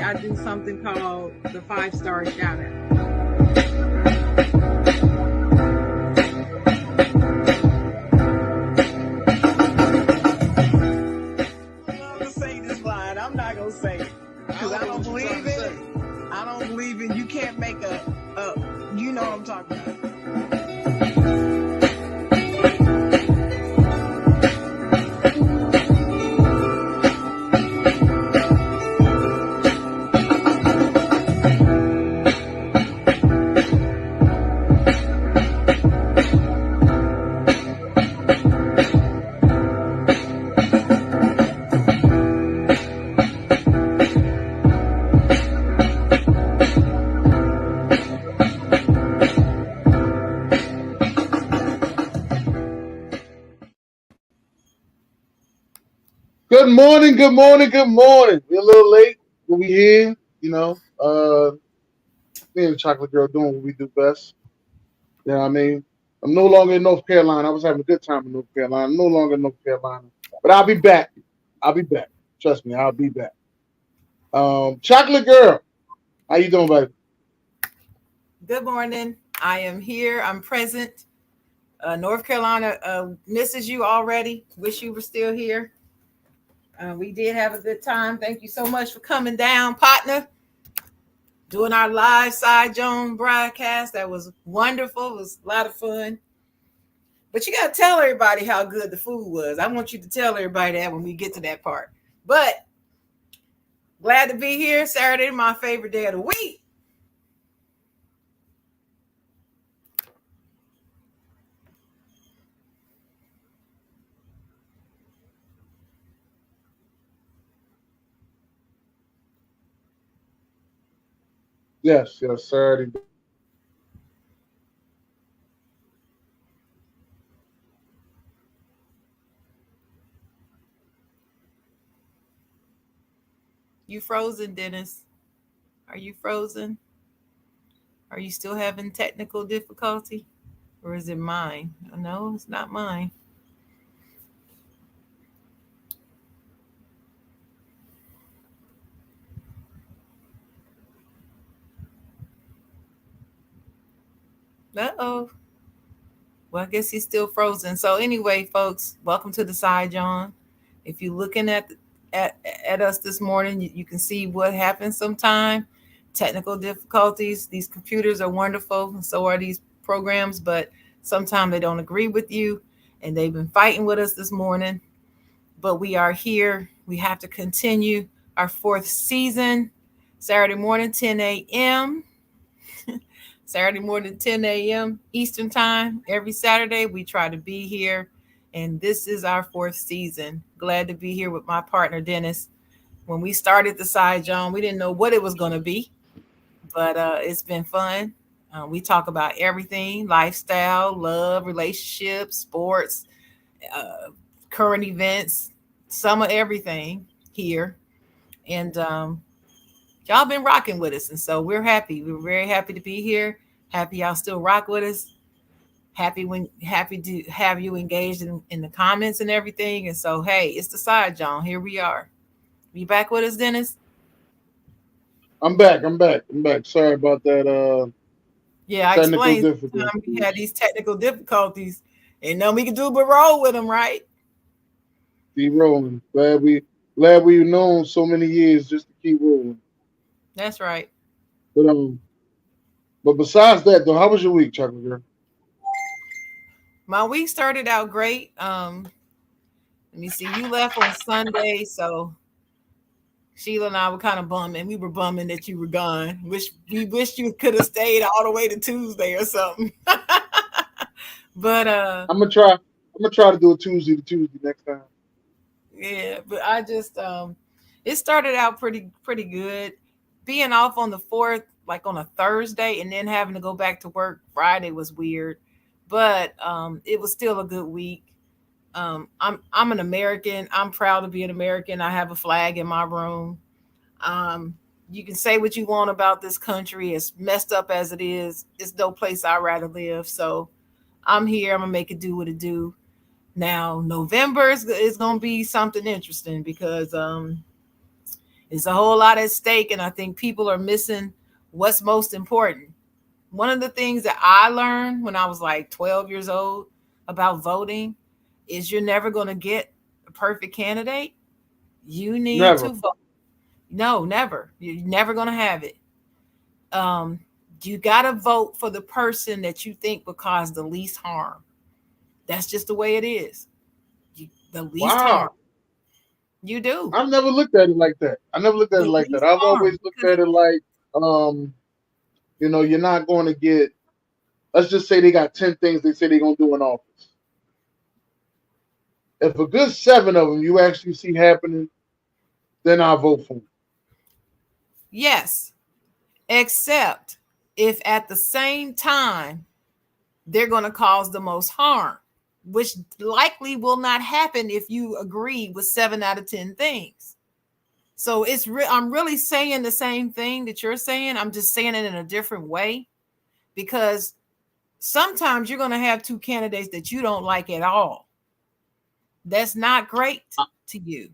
I do something called the 5-star shout out. I'm gonna say this line. I'm not gonna say it because I don't believe in it. I don't believe in you can't make you know what I'm talking about. Good morning, good morning, good morning. We're a little late, but we here, you know. Me and the Chocolate Girl doing what we do best. You know what I mean? I'm no longer in North Carolina. I was having a good time in North Carolina. I'm no longer in North Carolina. But I'll be back. I'll be back. Trust me, I'll be back. Chocolate Girl, how you doing, baby? Good morning. I am here. I'm present. North Carolina misses you already. Wish you were still here. We did have a good time. Thank you so much for coming down, partner. Doing our live Side Jawn broadcast. That was wonderful. It was a lot of fun. But you got to tell everybody how good the food was. I want you to tell everybody that when we get to that part. But glad to be here. Saturday, my favorite day of the week. Yes, Saturday. You frozen, Dennis? Are you frozen? Are you still having technical difficulty? Or is it mine? No, it's not mine. Uh-oh. Well, I guess he's still frozen. So anyway, folks, welcome to the Side Jawn. If you're looking at us this morning, you can see what happens sometime. Technical difficulties. These computers are wonderful, and so are these programs, but sometimes they don't agree with you, and they've been fighting with us this morning. But we are here. We have to continue our 4th season. Saturday morning, 10 a.m. Saturday morning, 10 a.m. Eastern time. Every Saturday, we try to be here. And this is our 4th season. Glad to be here with my partner, Dennis. When we started the Side Jawn, we didn't know what it was going to be. But it's been fun. We talk about everything: lifestyle, love, relationships, sports, current events, some of everything here. And y'all been rocking with us. And so we're happy. We're very happy to be here. Happy y'all still rock with us. Happy to have you engaged in the comments and everything. And so, hey, it's the Side Jawn. Here we are. You back with us, Dennis? I'm back. Sorry about that. Yeah, I explained we had these technical difficulties. And nothing we can do but roll with them, right? Keep rolling. Glad we've known so many years just to keep rolling. That's right. But besides that, though, how was your week, Chocolate Girl? My week started out great. Let me see. You left on Sunday, so Sheila and I were kind of bumming. We were bumming that you were gone. We wish you could have stayed all the way to Tuesday or something. But I'm gonna try to do a Tuesday to Tuesday next time. Yeah, but I just It started out pretty good. Being off on the 4th, like on a Thursday, and then having to go back to work Friday was weird, but it was still a good week. I'm an American. I'm proud to be an American. I have a flag in my room. Um, you can say what you want about this country, as messed up as it is. It's no place I'd rather live. So I'm here. I'm gonna make it do what it do. Now November is gonna be something interesting because it's a whole lot at stake, and I think people are missing what's most important. One of the things that I learned when I was like 12 years old about voting is you're never going to get a perfect candidate. You need Never. to vote. No, never. You're never going to have it. Um, you got to vote for the person that you think will cause the least harm. That's just the way it is. The least harm. Wow. You do. I've never looked at it like that. I never looked at The it like that. least I've harm. always looked Because, at it like, um, you're not going to get. Let's just say they got 10 things they say they're gonna do in office. If a good seven of them you actually see happening, then I'll vote for them. yes, except if at the same time they're going to cause the most harm, which likely will not happen if you agree with 7 out of 10 things. So I'm really saying the same thing that you're saying. I'm just saying it in a different way because sometimes you're going to have two candidates that you don't like at all. That's not great to you.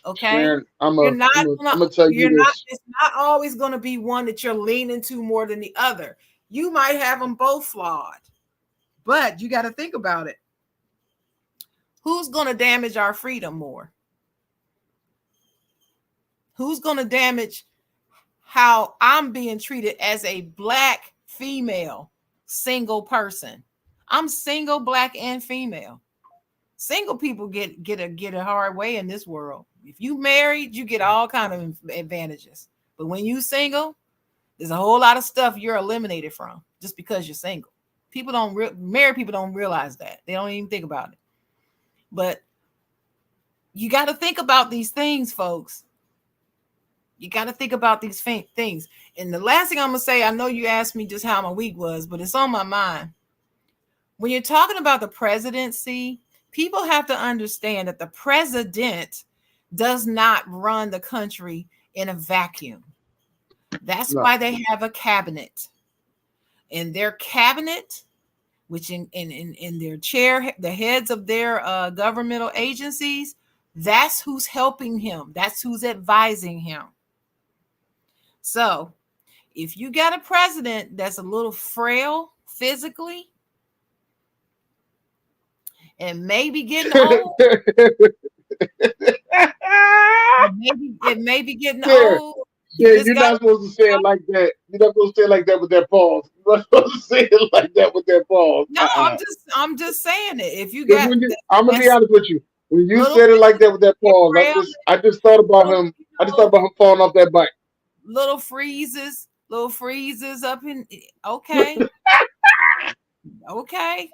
Okay? Man, I'm gonna tell you You're not, this. it's not always going to be one that you're leaning to more than the other. You might have them both flawed, but you got to think about it. Who's going to damage our freedom more? Who's going to damage how I'm being treated as a black female single person? I'm single, black, and female. Single people get a hard way in this world. If you married, you get all kind of advantages. But when you single, there's a whole lot of stuff you're eliminated from just because you're single. People don't married people don't realize that. They don't even think about it. But you got to think about these things, folks. You got to think about these things. And the last thing I'm going to say, I know you asked me just how my week was, but it's on my mind. When you're talking about the presidency, people have to understand that the president does not run the country in a vacuum. That's No. why they have a cabinet. And their cabinet, which in their chair, the heads of their governmental agencies, that's who's helping him. That's who's advising him. So if you got a president that's a little frail physically and maybe getting old, it may be getting Yeah, old, you yeah, just you're got not supposed to say it like that. You're not supposed to say it like that with that pause. You're not supposed to say it like that with that pause. no. I'm just saying it. If you Because got I'm gonna be that's honest with you, when you little said it like that with that pause, frail, I just thought about little, him. I just thought about him falling off that bike. little freezes up in. Okay, okay.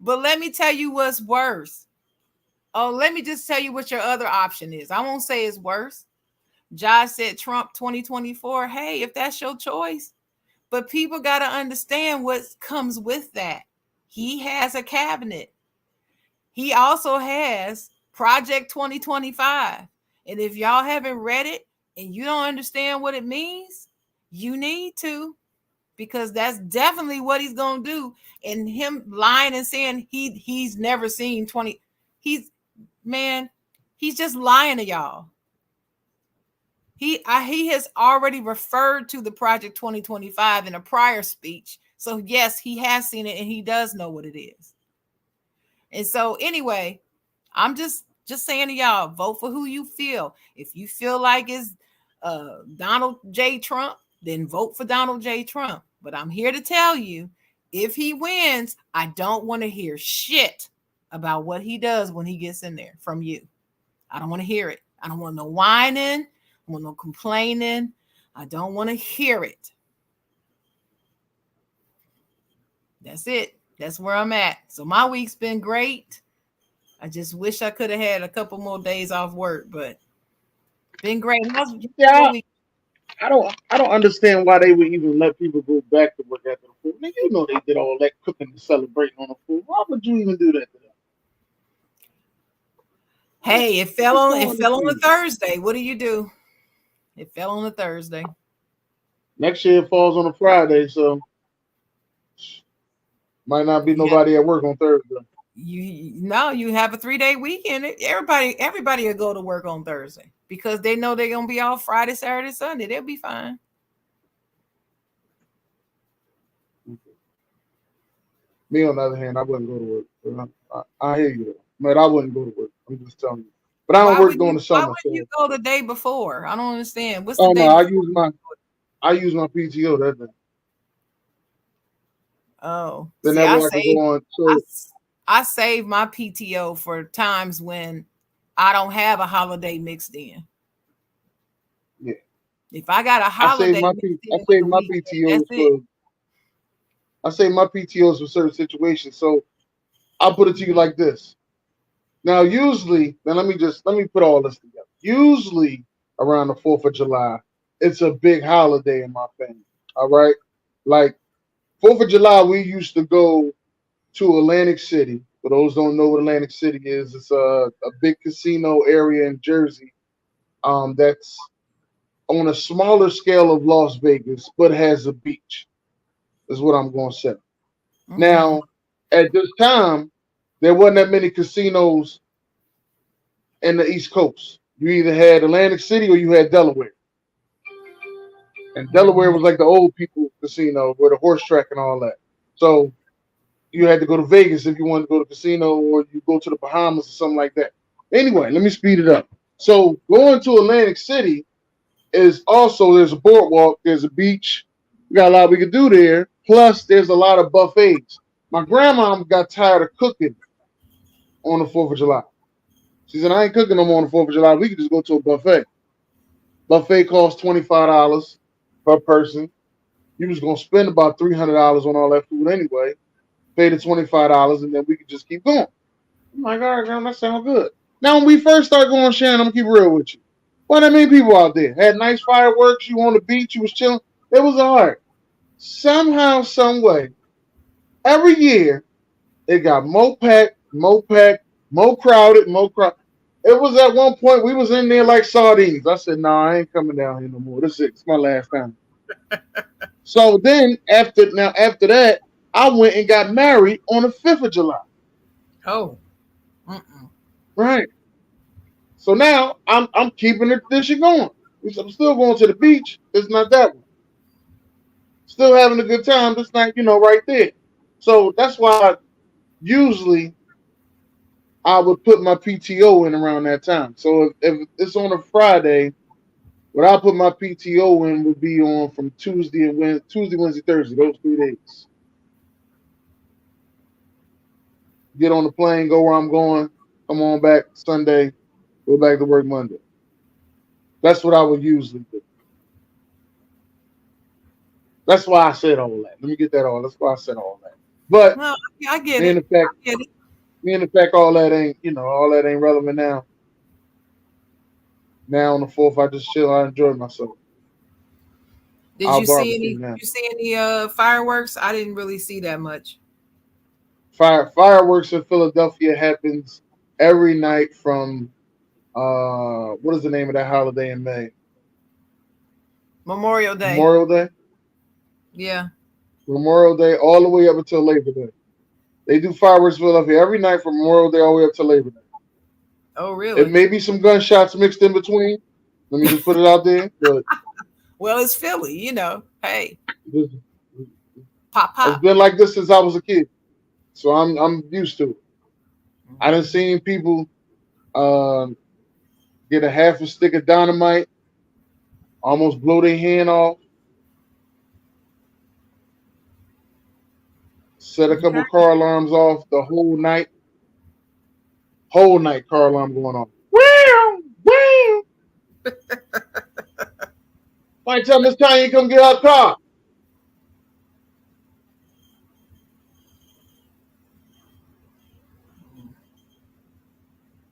But let me tell you what's worse. Oh, let me just tell you what your other option is. I won't say it's worse. Josh said Trump 2024. Hey, if that's your choice. But people got to understand what comes with that. He has a cabinet. He also has Project 2025. And if y'all haven't read it and you don't understand what it means, you need to, because that's definitely what he's going to do. And him lying and saying he's never seen 20, he's, man, he's just lying to y'all. He has already referred to the Project 2025 in a prior speech. So yes, he has seen it and he does know what it is. And so anyway, I'm just saying to y'all, vote for who you feel. If you feel like it's Donald J. Trump, then vote for Donald J. Trump. But I'm here to tell you, if he wins, I don't want to hear shit about what he does when he gets in there from you. I don't want to hear it. I don't want no whining. I want no complaining. I don't want to hear it. That's it. That's where I'm at. So my week's been great. I just wish I could have had a couple more days off work, but Been great. How's your Yeah, week? I don't understand why they would even let people go back to work after the food. Nigga, you know they did all that cooking and celebrating on the food. Why would you even do that to them? Hey, I just it don't fell on a understand. Thursday. What do you do? It fell on a Thursday. Next year it falls on a Friday, so might not be You have nobody at work on Thursday. you no, you have a 3 day weekend. Everybody will go to work on Thursday because they know they're gonna be off Friday, Saturday, Sunday. They'll be fine. Me on the other hand, I wouldn't go to work. But I hear you though. But I wouldn't go to work. I'm just telling you. But I don't work during the Why summer, wouldn't you so go the day before? I don't understand. What's the oh no, day before? I use my PTO that day. Oh, Then see, that way I can go on. I, So s- I save my PTO for times when I don't have a holiday mixed in. yeah, If I got a holiday mixed I in with save the my weekend, that's PTOs it. for certain situations. So I'll put it to you like this. Now, usually, now let me put all this together. Usually around the 4th of July, it's a big holiday in my family. All right, like 4th of July, we used to go to Atlantic City. For those who don't know what Atlantic City is, it's a big casino area in Jersey. That's on a smaller scale of Las Vegas, but has a beach. Is what I'm going to say. Hmm. Now, at this time, there wasn't that many casinos in the East Coast. You either had Atlantic City or you had Delaware. And Delaware Hmm. was like the old people casino with a horse track and all that. So you had to go to Vegas if you wanted to go to casino or you go to the Bahamas or something like that. Anyway, let me speed it up. So going to Atlantic City is also there's a boardwalk, there's a beach. We got a lot we could do there. Plus, there's a lot of buffets. My grandma got tired of cooking on the 4th of July. She said, I ain't cooking no more on the 4th of July. We could just go to a buffet. Buffet costs $25 per person. You was gonna spend about $300 on all that food anyway. Pay the $25 and then we could just keep going. I'm like, all right, girl, that sounds good. Now when we first start going, Shannon, I'm gonna keep it real with you. Well, that many people out there had nice fireworks. You on the beach, you was chilling. It was all right. Somehow, some way, every year it got more packed, more crowded, more crowded. It was at one point we was in there like sardines. I said, "Nah, I ain't coming down here no more. This is it. It's my last time." So then after that, I went and got married on the 5th of July. Oh. Mm-mm. Right. So now I'm keeping the tradition going. I'm still going to the beach. It's not that one. Still having a good time. Just not right there. So that's why usually I would put my PTO in around that time. So if it's on a Friday, what I put my PTO in would be on from Tuesday, Wednesday, Thursday, those 3 days. Get on the plane, go where I'm going, come on back Sunday, go back to work Monday. That's what I would usually do. That's why I said all that. Let me get that all. That's why I said all that. But No, I get me and it. the fact, I get it. all that ain't, all that ain't relevant now. Now on the 4th, I just chill. I enjoy myself. I'll barbecue Did now. you see any fireworks? I didn't really see that much. Fireworks in Philadelphia happens every night from what is the name of that holiday in May? Memorial Day. Memorial Day. Yeah. Memorial Day all the way up until Labor Day. They do fireworks in Philadelphia every night from Memorial Day all the way up to Labor Day. Oh, It really? may be some gunshots mixed in between. Let me just put it out there, but Well, it's Philly, you know. Hey, it's pop it's pop. been like this since I was a kid, so I'm used to it. I done Mhm. seen people um, get a half a stick of dynamite, almost blow their hand off, set a couple Okay. car alarms off the whole night car alarm going off. Wow, wow. Might tell Miss Tanya come get her car.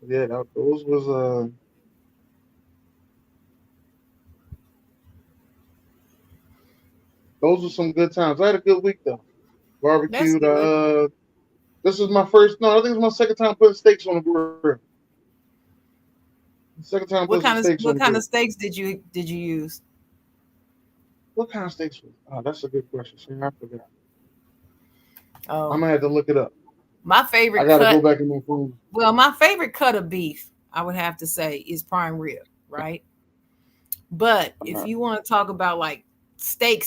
Yeah, those was Those were some good times. I had a good week though. That's Barbecued. good. This is my first. No, I think it's my second time putting steaks on the grill. Second time putting some steaks on the What grill. kind of steaks did you use? What kind of steaks? Oh, that's a good question. See, I forgot. I'm Oh, gonna have to look it up. my I favorite gotta cut. go back in my phone. Well, my favorite cut of beef, I would have to say, is prime rib, right? But if you want to talk about like steak,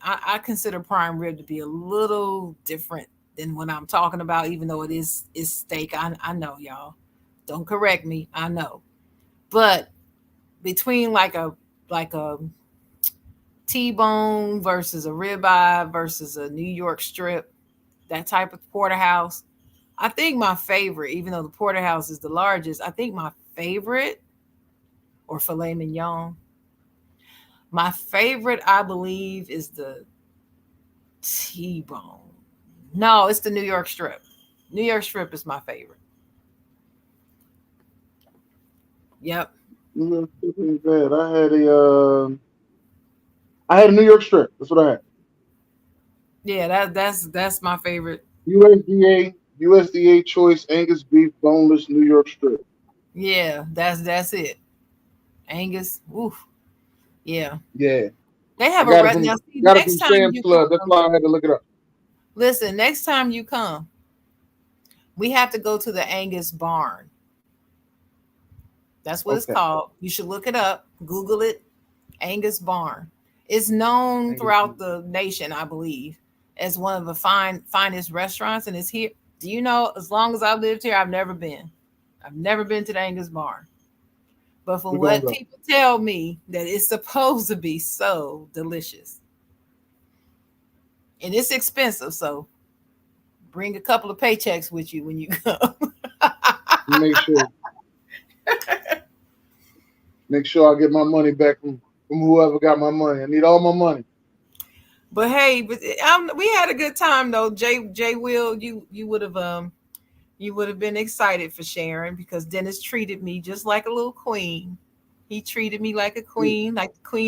I consider prime rib to be a little different than what I'm talking about, even though it is steak. I know y'all. Don't correct me. I know. But between like a T-bone versus a ribeye versus a New York strip, that type of porterhouse, I think my favorite, even though the porterhouse is the largest, I think my favorite or filet mignon. My favorite, I believe, is the T-bone. No, it's the New York strip. New York strip is my favorite. Yep. New York strip ain't bad. I had a New York strip. That's what I had. Yeah, that's my favorite. USDA choice Angus beef boneless New York strip. Yeah, that's it. Angus. Oof. Yeah. Yeah, They I have a got it red from now. See, got it next from time Sam's you Club. That's come, why I had to look it up. listen. Next time you come, we have to go to the Angus barn. That's what it's Okay. called. You should look it up. Google it. Angus barn. It's known Angus beef. throughout the nation, I believe, as one of the finest restaurants, and it's here. Do you know? As long as I've lived here, I've never been. I've never been to the Angus barn. But from We're gonna what go. people tell me, that it's supposed to be so delicious, and it's expensive. So bring a couple of paychecks with you when you come. Make sure make sure I get my money back from whoever got my money. I need all my money. But hey, we had a good time though. Jay Will, you would have been excited for Sharon because Dennis treated me just like a little queen. He treated me like the queen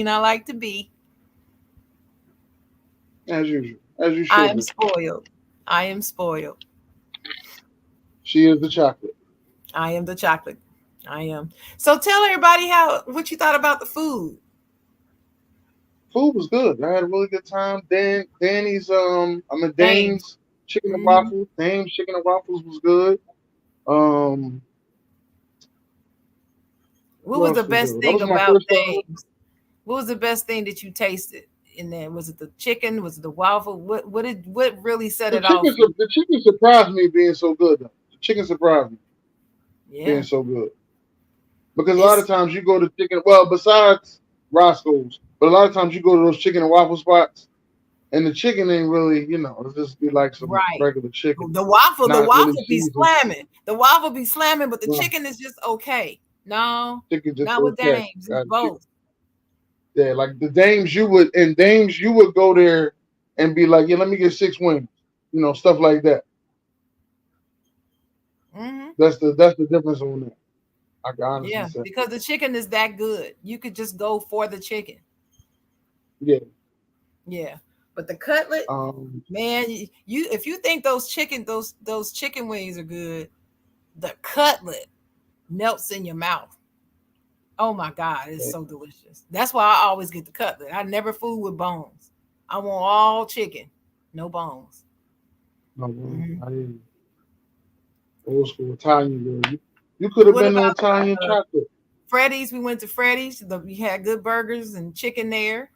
I like to be. As usual. As you I should am be. spoiled. I am spoiled. She is the chocolate. I am the chocolate. I am. So tell everybody how what you thought about the food. Food was good. I had a really good time. Dames. Dane's chicken and Hmm. waffles. Dane's chicken and waffles was good. Um, What what was the else was best good? That thing was my about first time. Dames? What was the best thing that you tasted in there? Was it the chicken? Was it the waffle? What really set it off for you? The chicken surprised me being so good though. The chicken surprised me being Yeah. so good. Because a lot of It's times you go to chicken, well, besides Roscoe's, but a lot of times you go to those chicken and waffle spots, and the chicken ain't really, it'll just be like some right. regular chicken, The not really waffle be seasoned. slamming. The waffle be slamming, but the Well, chicken is just okay. No, chicken just not with okay. Dames. It's both. Yeah, like the Dames you would go there and be like, yeah, let me get 6 wings, stuff like that. Hmm. That's the difference on that. I can honestly Yeah, say, because the chicken is that good. You could just go for the chicken. yeah. Yeah, but the cutlet, Um, man, you if you think those chicken wings are good, the cutlet melts in your mouth. Oh my God, it's yeah, so delicious. That's why I always get the cutlet. I never food with bones. I want all chicken, no bones. no, Hmm. I didn't. Old school Italian girl. You could have What been an about Italian chocolate. Freddy's? We went to Freddy's. We had good burgers and chicken there.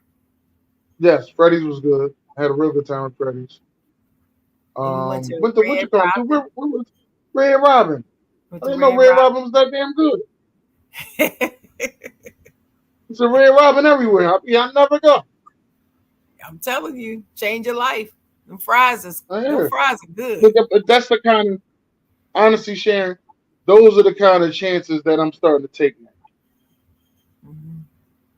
Yes, Freddy's was good. I had a real good time at Freddy's. Then we went to Went to what Red you call to where was Red Robin? with I the didn't know Red Red Robin was that damn good. Robin. It's a Red Robin everywhere. I never go. I'm telling you, change your life. I Them hear. fries are good. But that's the kind of honestly, Sharon. Those are the kind of chances that I'm starting to take now. Mhm.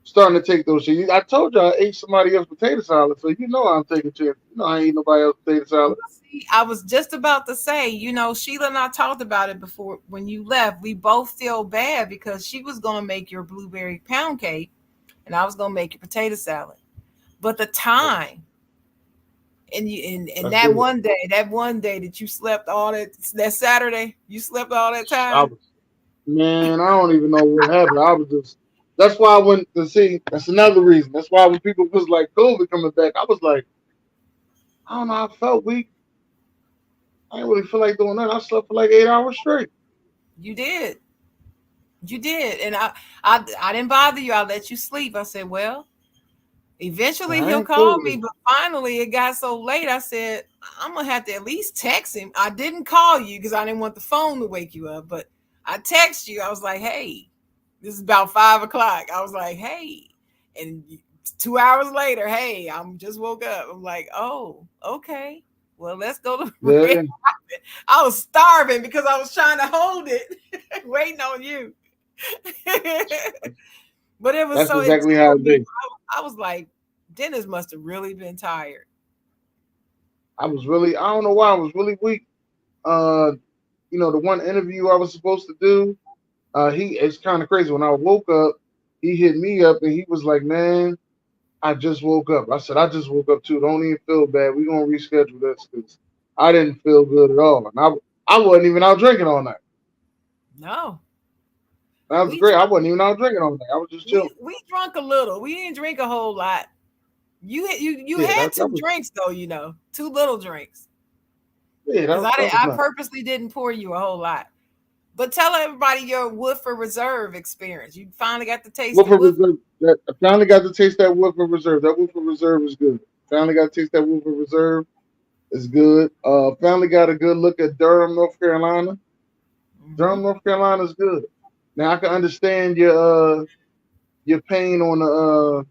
Starting to take those chances. I told you I ate somebody else's potato salad, so you know I'm taking chances. You know I ain't nobody else's potato Well, salad. see, I was just about to say, Sheila and I talked about it before when you left. We both feel bad because she was going to make your blueberry pound cake and I was going to make your potato salad. But the Right. time. And That's good. that one day that you slept all that Saturday, you slept all that I time. was, man, I don't even know what happened. I was just. That's why I went to see. That's another reason. That's why when people was like COVID coming back, I was like, I don't know. I felt weak. I didn't really feel like doing that. I slept for like 8 hours straight. You did. You did. And I didn't bother you. I let you sleep. I said, well, eventually I he'll ain't feel call me, good. but finally it got so late. I said, I'm gonna have to at least text him. I didn't call you because I didn't want the phone to wake you up, but I text you. I was like, hey, this is about 5 o'clock. I was like, hey, and 2 hours later, hey, I'm just woke up. I'm like, oh, okay. Well, let's go to Yeah, breakfast. I was starving because I was trying to hold it, waiting on you. But it was that's so it exactly how tickled it me. be. I was like, Dennis must have really been tired. I was really. I don't know why I was really weak. Uh, the one interview I was supposed to do. He it's kind of crazy. When I woke up, he hit me up and he was like, "Man, I just woke up." I said, "I just woke up too. Don't even feel bad. We're gonna reschedule this because I didn't feel good at all, and I wasn't even out drinking all night. No, That was we great. I drunk. wasn't even out drinking all night. I was just chilling. We drunk a little. We didn't drink a whole lot. You Yeah, had that two was drinks though. Two little drinks. yeah, Because that was I nice. purposely didn't pour you a whole lot. But tell everybody your Woodford Reserve experience. You finally got to taste the Woodford Woodford. Reserve. That I finally got to taste that Woodford Reserve. That Woodford Reserve is good. Finally got to taste that Woodford Reserve. It's good. Finally got a good look at Durham, North Carolina. Hmm. Durham, North Carolina is good. Now I can understand your pain on the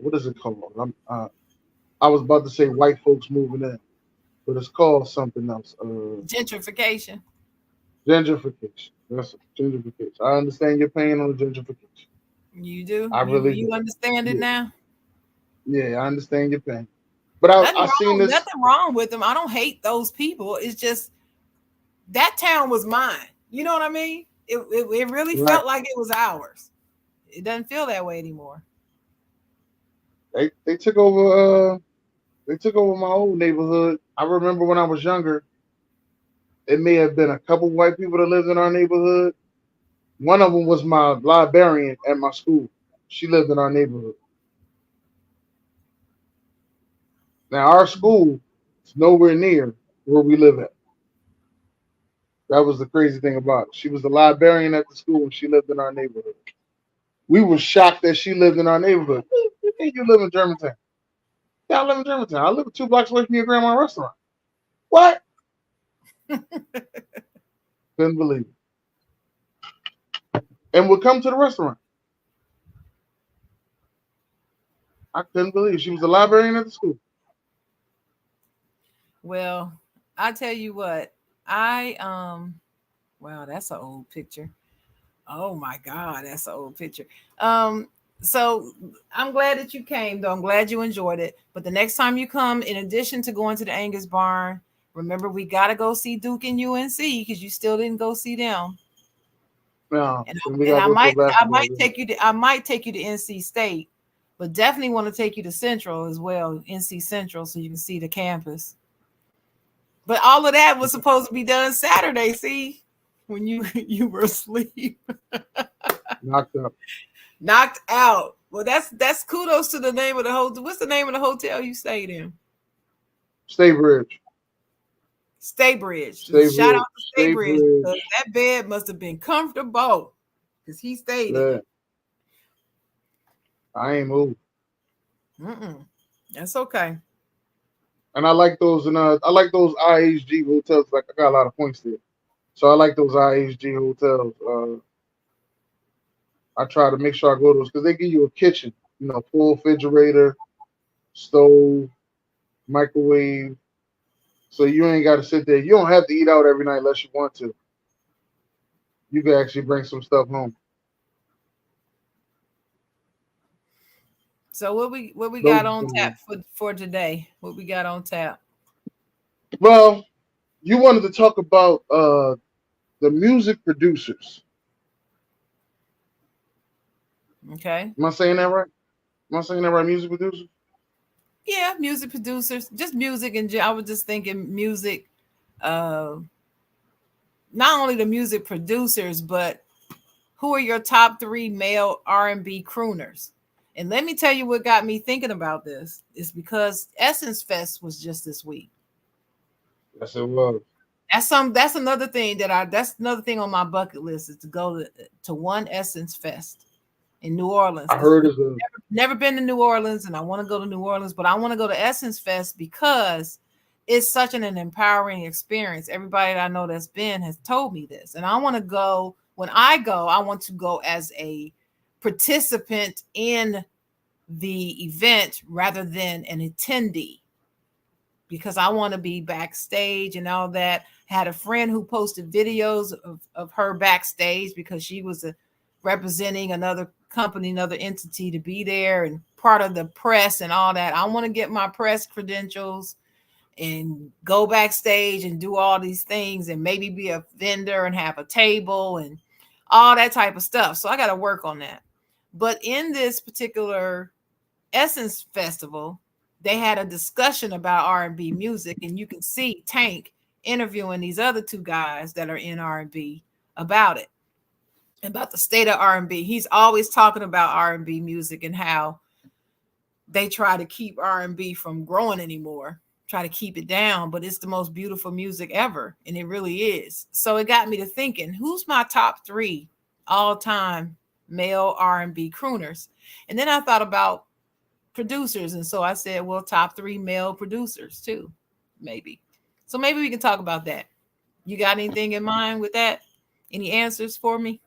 what is it called? I was about to say white folks moving in, but it's called something else. Gentrification. Gentrification. That's it, gentrification. I understand your pain on the gentrification. You do. I really You do. understand it Yeah, now. yeah, I understand your pain. But I seen this. Nothing wrong with them. I don't hate those people. It's just that town was mine. You know what I mean? It really Right. felt like it was ours. It doesn't feel that way anymore. They took over. They took over my old neighborhood. I remember when I was younger, it may have been a couple white people that lived in our neighborhood. One of them was my librarian at my school. She lived in our neighborhood. Now our school is nowhere near where we live at. That was the crazy thing about it. She was the librarian at the school and she lived in our neighborhood. We were shocked that she lived in our neighborhood. You think you live in Germantown? Yeah, I live in Germantown. I live 2 blocks away from your grandma's restaurant. What? Couldn't believe it. And would come to the restaurant. I couldn't believe it. She was the librarian at the school. Well, I tell you what, I wow, that's an old picture. Oh my God, that's an old picture. Um, so I'm glad that you came, though. I'm glad you enjoyed it. But the next time you come, in addition to going to the Angus Barn, remember we gotta go see Duke and UNC because you still didn't go see them. No, And then we and gotta I go to a might basketball game. I might take you to NC State, but definitely want to take you to Central as well, NC Central, so you can see the campus. But all of that was supposed to be done Saturday. See, when you you were asleep, Knocked up. knocked out. Well, that's kudos to the name of the hotel. What's the name of the hotel you stayed in? Stay bridge. Staybridge. Stay Shout out bridge. to Stay Staybridge because bridge. that bed must have been comfortable because he stayed in Yeah, it. I ain't moved. Mm-mm. That's okay. And I like those and I like those IHG hotels. Like I got a lot of points there. So I like those IHG hotels. I try to make sure I go to those because they give you a kitchen, full refrigerator, stove, microwave. So you ain't got to sit there. You don't have to eat out every night unless you want to. You can actually bring some stuff home. So what we Those got are on tap some. for today? What we got on tap? Well, you wanted to talk about the music producers. Okay. Am I saying that right? Am I saying that right? Music producers. Yeah, music producers, just music, and I was just thinking music. Uh, Not only the music producers, but who are your top three male R&B crooners? And let me tell you what got me thinking about this is because Essence Fest was just this week. Yes, it was. That's another thing that's another thing on my bucket list is to go to one Essence Fest in New Orleans I because heard it's a. never been to New Orleans and I want to go to New Orleans, but I want to go to Essence Fest because it's such an empowering experience. Everybody that I know that's been has told me this, and I want to go. When I go, I want to go as a participant in the event rather than an attendee because I want to be backstage and all that. Had a friend who posted videos of her backstage because she was representing another company, another entity to be there and part of the press and all that. I want to get my press credentials and go backstage and do all these things and maybe be a vendor and have a table and all that type of stuff. So I got to work on that. But in this particular Essence Festival, they had a discussion about R&B music, and you can see Tank interviewing these other two guys that are in R&B about it, about the state of R&B. He's always talking about R&B music and how they try to keep R&B from growing anymore, try to keep it down, but it's the most beautiful music ever, and it really is. So it got me to thinking, who's my top 3 all-time male R&B crooners? And then I thought about producers. And so I said, well, top 3 male producers too, maybe. So maybe we can talk about that. You got anything in mind with that? Any answers for me?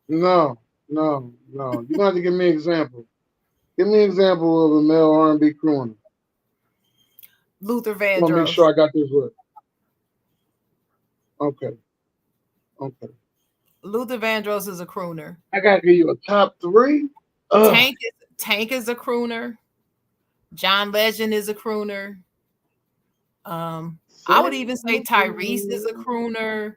No, no, no. You're gonna have to give me an example. Give me an example of a male R&B crooner. Luther I want to make sure Vandross. I got this right. Okay, okay. Luther Vandross is a crooner. I gotta give you a top three. Ugh. Tank is a crooner. John Legend is a crooner. I would Say even say Tyrese is a something. crooner.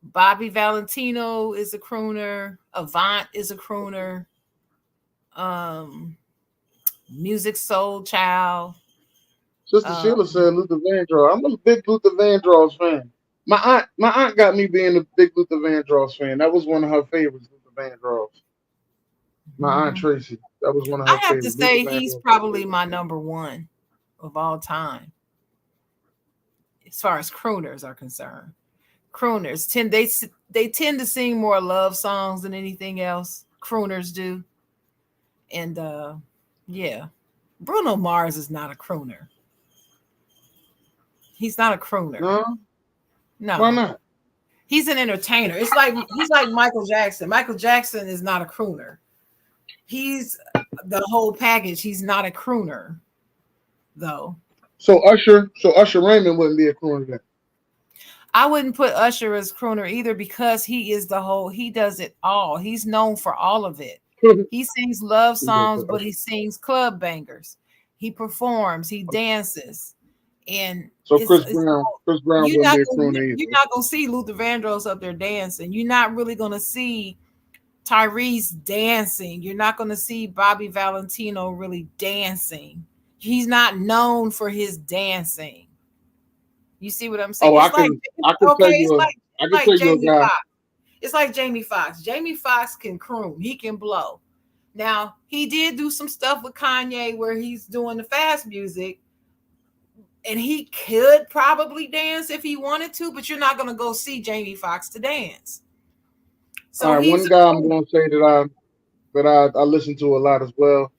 Bobby Valentino is a crooner. Avant is a crooner. Um, Music Soul Child. Sister Uh, Sheila said Luther Vandross. I'm a big Luther Vandross fan. My aunt got me being a big Luther Vandross fan. That was one of her favorites, Luther Vandross. My aunt mhm. Tracy. That was one of I her have to favorites. Luther say he's Vandross. probably my number one of all time as far as crooners are concerned. Crooners tend they tend to sing more love songs than anything else. Crooners do, and yeah, Bruno Mars is not a crooner. He's not a crooner. No, why No, not? he's an entertainer. It's like he's like Michael Jackson. Michael Jackson is not a crooner. He's the whole package. He's not a crooner though. So Usher Raymond wouldn't be a crooner then. I wouldn't put Usher as crooner either because he is the whole, he does it all. He's known for all of it. He sings love He gonna songs, put but he Usher. sings club bangers. He performs, he dances, and So it's Chris Brown wouldn't be a crooner you're either. not gonna see Luther Vandross up there dancing. You're not really gonna see Tyrese dancing. You're not gonna see Bobby Valentino really dancing. He's not known for his dancing. You see what I'm saying? Oh, It's like I could okay, tell you I it's could like tell you a Jamie guy. Foxx. It's like Jamie Foxx. Jamie Foxx can croon. He can blow. Now he did do some stuff with Kanye where he's doing the fast music, and he could probably dance if he wanted to, but you're not gonna go see Jamie Foxx to dance. All So right, he's one a guy I'm croon. gonna say that I listen to a lot as well.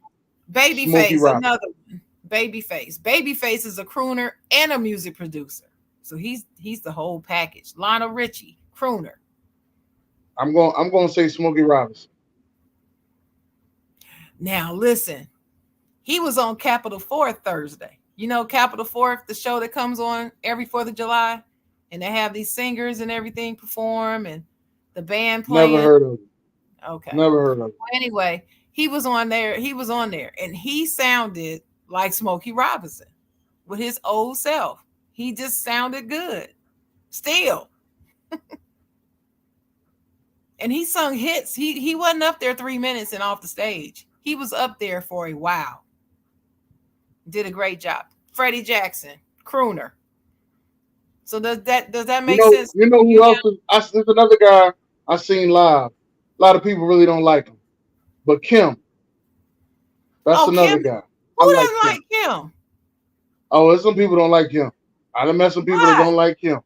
Smokey Babyface, Robinson. another one. Babyface. Babyface is a crooner and a music producer. So he's the whole package. Lionel Richie, crooner. I'm gonna say Smokey Robinson. Now listen, he was on Capitol 4th Thursday. You know Capitol 4th, the show that comes on every 4th of July, and they have these singers and everything perform and the band Never playing. heard of him. Okay. Never heard of him. Well, anyway, he was on there. He was on there, and he sounded like Smokey Robinson with his old self. He just sounded good still, and he sung hits. He wasn't up there 3 minutes and off the stage. He was up there for a while. Did a great job. Freddie Jackson, crooner. So does that You make know, sense you to know you who now? else is? There's another guy I seen live. A lot of people really don't like him, but Kim, that's Oh, Kim. another guy. I Who like doesn't Kim. like Kim? Oh, there's some people don't like Kim. I done met some people that Why? don't like Kim.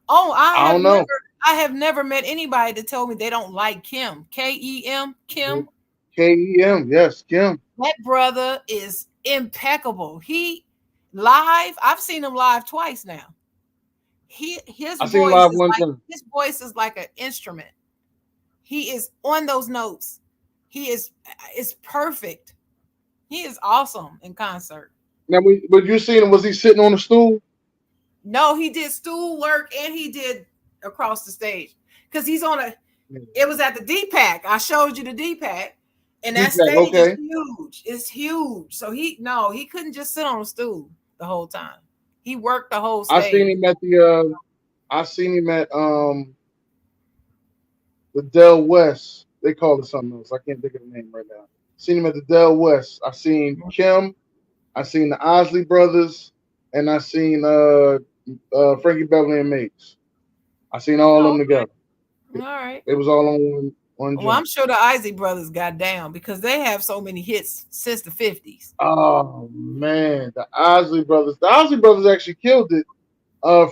Oh, I don't know. I have never met anybody that told me they don't like Kim. Kem, Kim. Kem, yes, Kim. That brother is impeccable. He live. I've seen him live twice now. His I seen him voice live is one like time. his voice is like an instrument. He is on those notes. He is perfect. He is awesome in concert. Now, but you seen him? Was he sitting on a stool? No, he did stool work and he did across the stage because he's on a. It was at the D-Pack. I showed you the D-Pack, and that D-Pack, stage is okay. huge. It's huge. So he couldn't just sit on a stool the whole time. He worked the whole I seen stage. him at the. I seen him at the Del West. They call it something else. I can't think of the name right now. Seen him at the Del West. I seen Kim. I seen the Osley brothers, and I seen Frankie Beverly and Mates. I seen all of Oh, them together. okay. All right. It was all on one Well, I'm joint. sure the Isley brothers got down because they have so many hits since the 50s. Oh man, the Osley brothers. The Osley brothers actually killed it.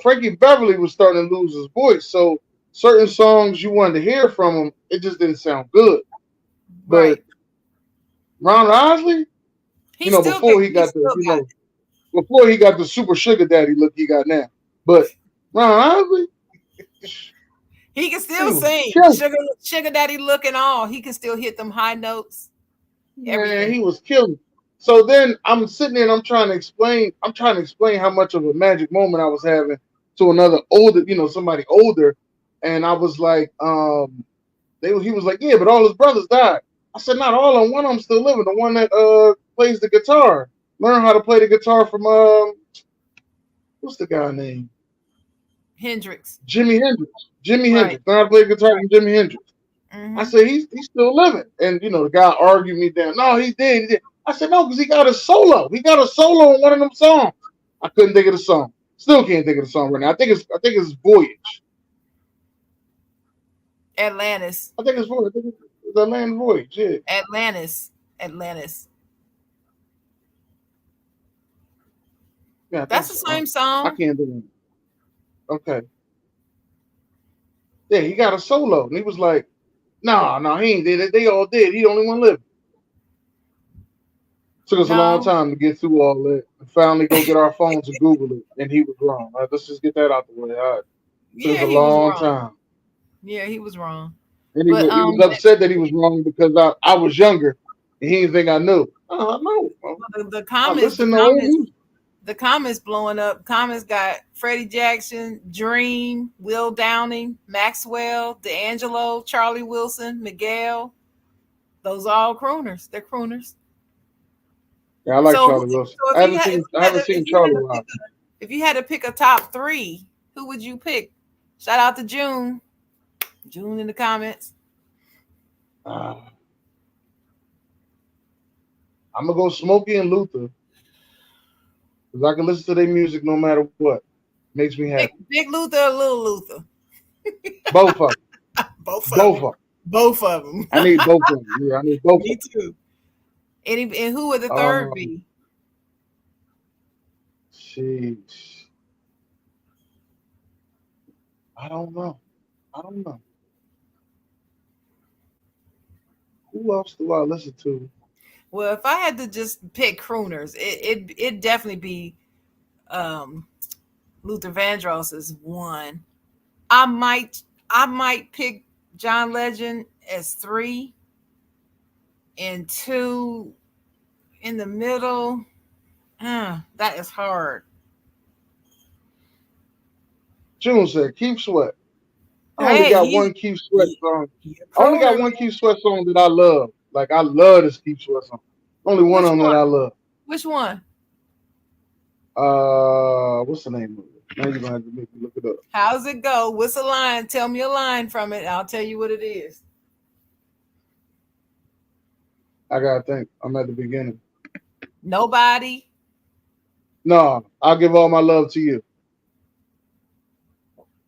Frankie Beverly was starting to lose his voice, so certain songs you wanted to hear from him, it just didn't sound good. But Right. Ron Osley, He still got he still got it. before he got the super sugar daddy look he got now. But Ron Osley, He can he still was sing. killing. Sugar daddy look and all. He can still hit them high notes. Man, Everything. he was killing. So then I'm sitting there and I'm trying to explain. I'm trying to explain how much of a magic moment I was having to another older, somebody older, and I was like, he was like, yeah, but all his brothers died. I said, not all of them. One of them still living. The one that plays the guitar, learn how to play the guitar from what's the guy name? Hendrix. Jimi Hendrix. Jimi Right. Hendrix. Learn how to play the guitar from Jimi Hendrix. I Mm-hmm. said, he's still living. And the guy argued me down. No, he did. He did. I said, no, because he got a solo. He got a solo on one of them songs. I couldn't think of the song. Still can't think of the song right now. I think it's Voyage. Atlantis. I think it's Voyage. I think it's the Land Voyage. Yeah. Atlantis. Atlantis. Yeah, I That's think the so. same I song. can't do it. Okay. Yeah, he got a solo. And he was like, no, no, he ain't did it. They all did. He the only one living. Took us a long No. time to get through all that and finally go get our phones and Google it. And he was wrong. All right, let's just get that out the way. All right. Took us Yeah, a he was long wrong. time. Yeah, he was wrong. And But he was upset that he was wrong because I was younger and he didn't think I knew. No. the I comments, the listen to old comments, music. the comments blowing up. Comments got Freddie Jackson, Dream, Will Downing, Maxwell, D'Angelo, Charlie Wilson, Miguel. Those are all crooners. They're crooners. Yeah, I like So, Charlie Wilson. so I haven't seen I haven't seen Charlie a while. if you had to pick a top three, who would you pick? Shout out to June. June in the comments. Uh, I'm gonna go Smokey and Luther because I can listen to their music no matter what. Makes me happy. Big Luther or Little Luther? Both of them. Both of Both of them. them. Both of them. I need both of them. Yeah, I need both of Me too. And who would the them. third be? Sheesh. I don't know. I don't know. Who else do I listen to? Well, if I had to just pick crooners, it definitely be um, Luther Vandross is one. I might pick John Legend as three and two in the middle. That is hard. June said, Keith Sweat. I only Hey, got one Keith Sweat song. he a I only got crooner, one man. Keith Sweat song that I love. Like I love this Keith Sweat song. Only one Which of them that one? I love. Which one? What's the name of it? Now you're gonna have to make me look it up. How's it go? What's a line? Tell me a line from it. I'll tell you what it is. I gotta think. I'm at the beginning. Nobody. No, I'll give all my love to you.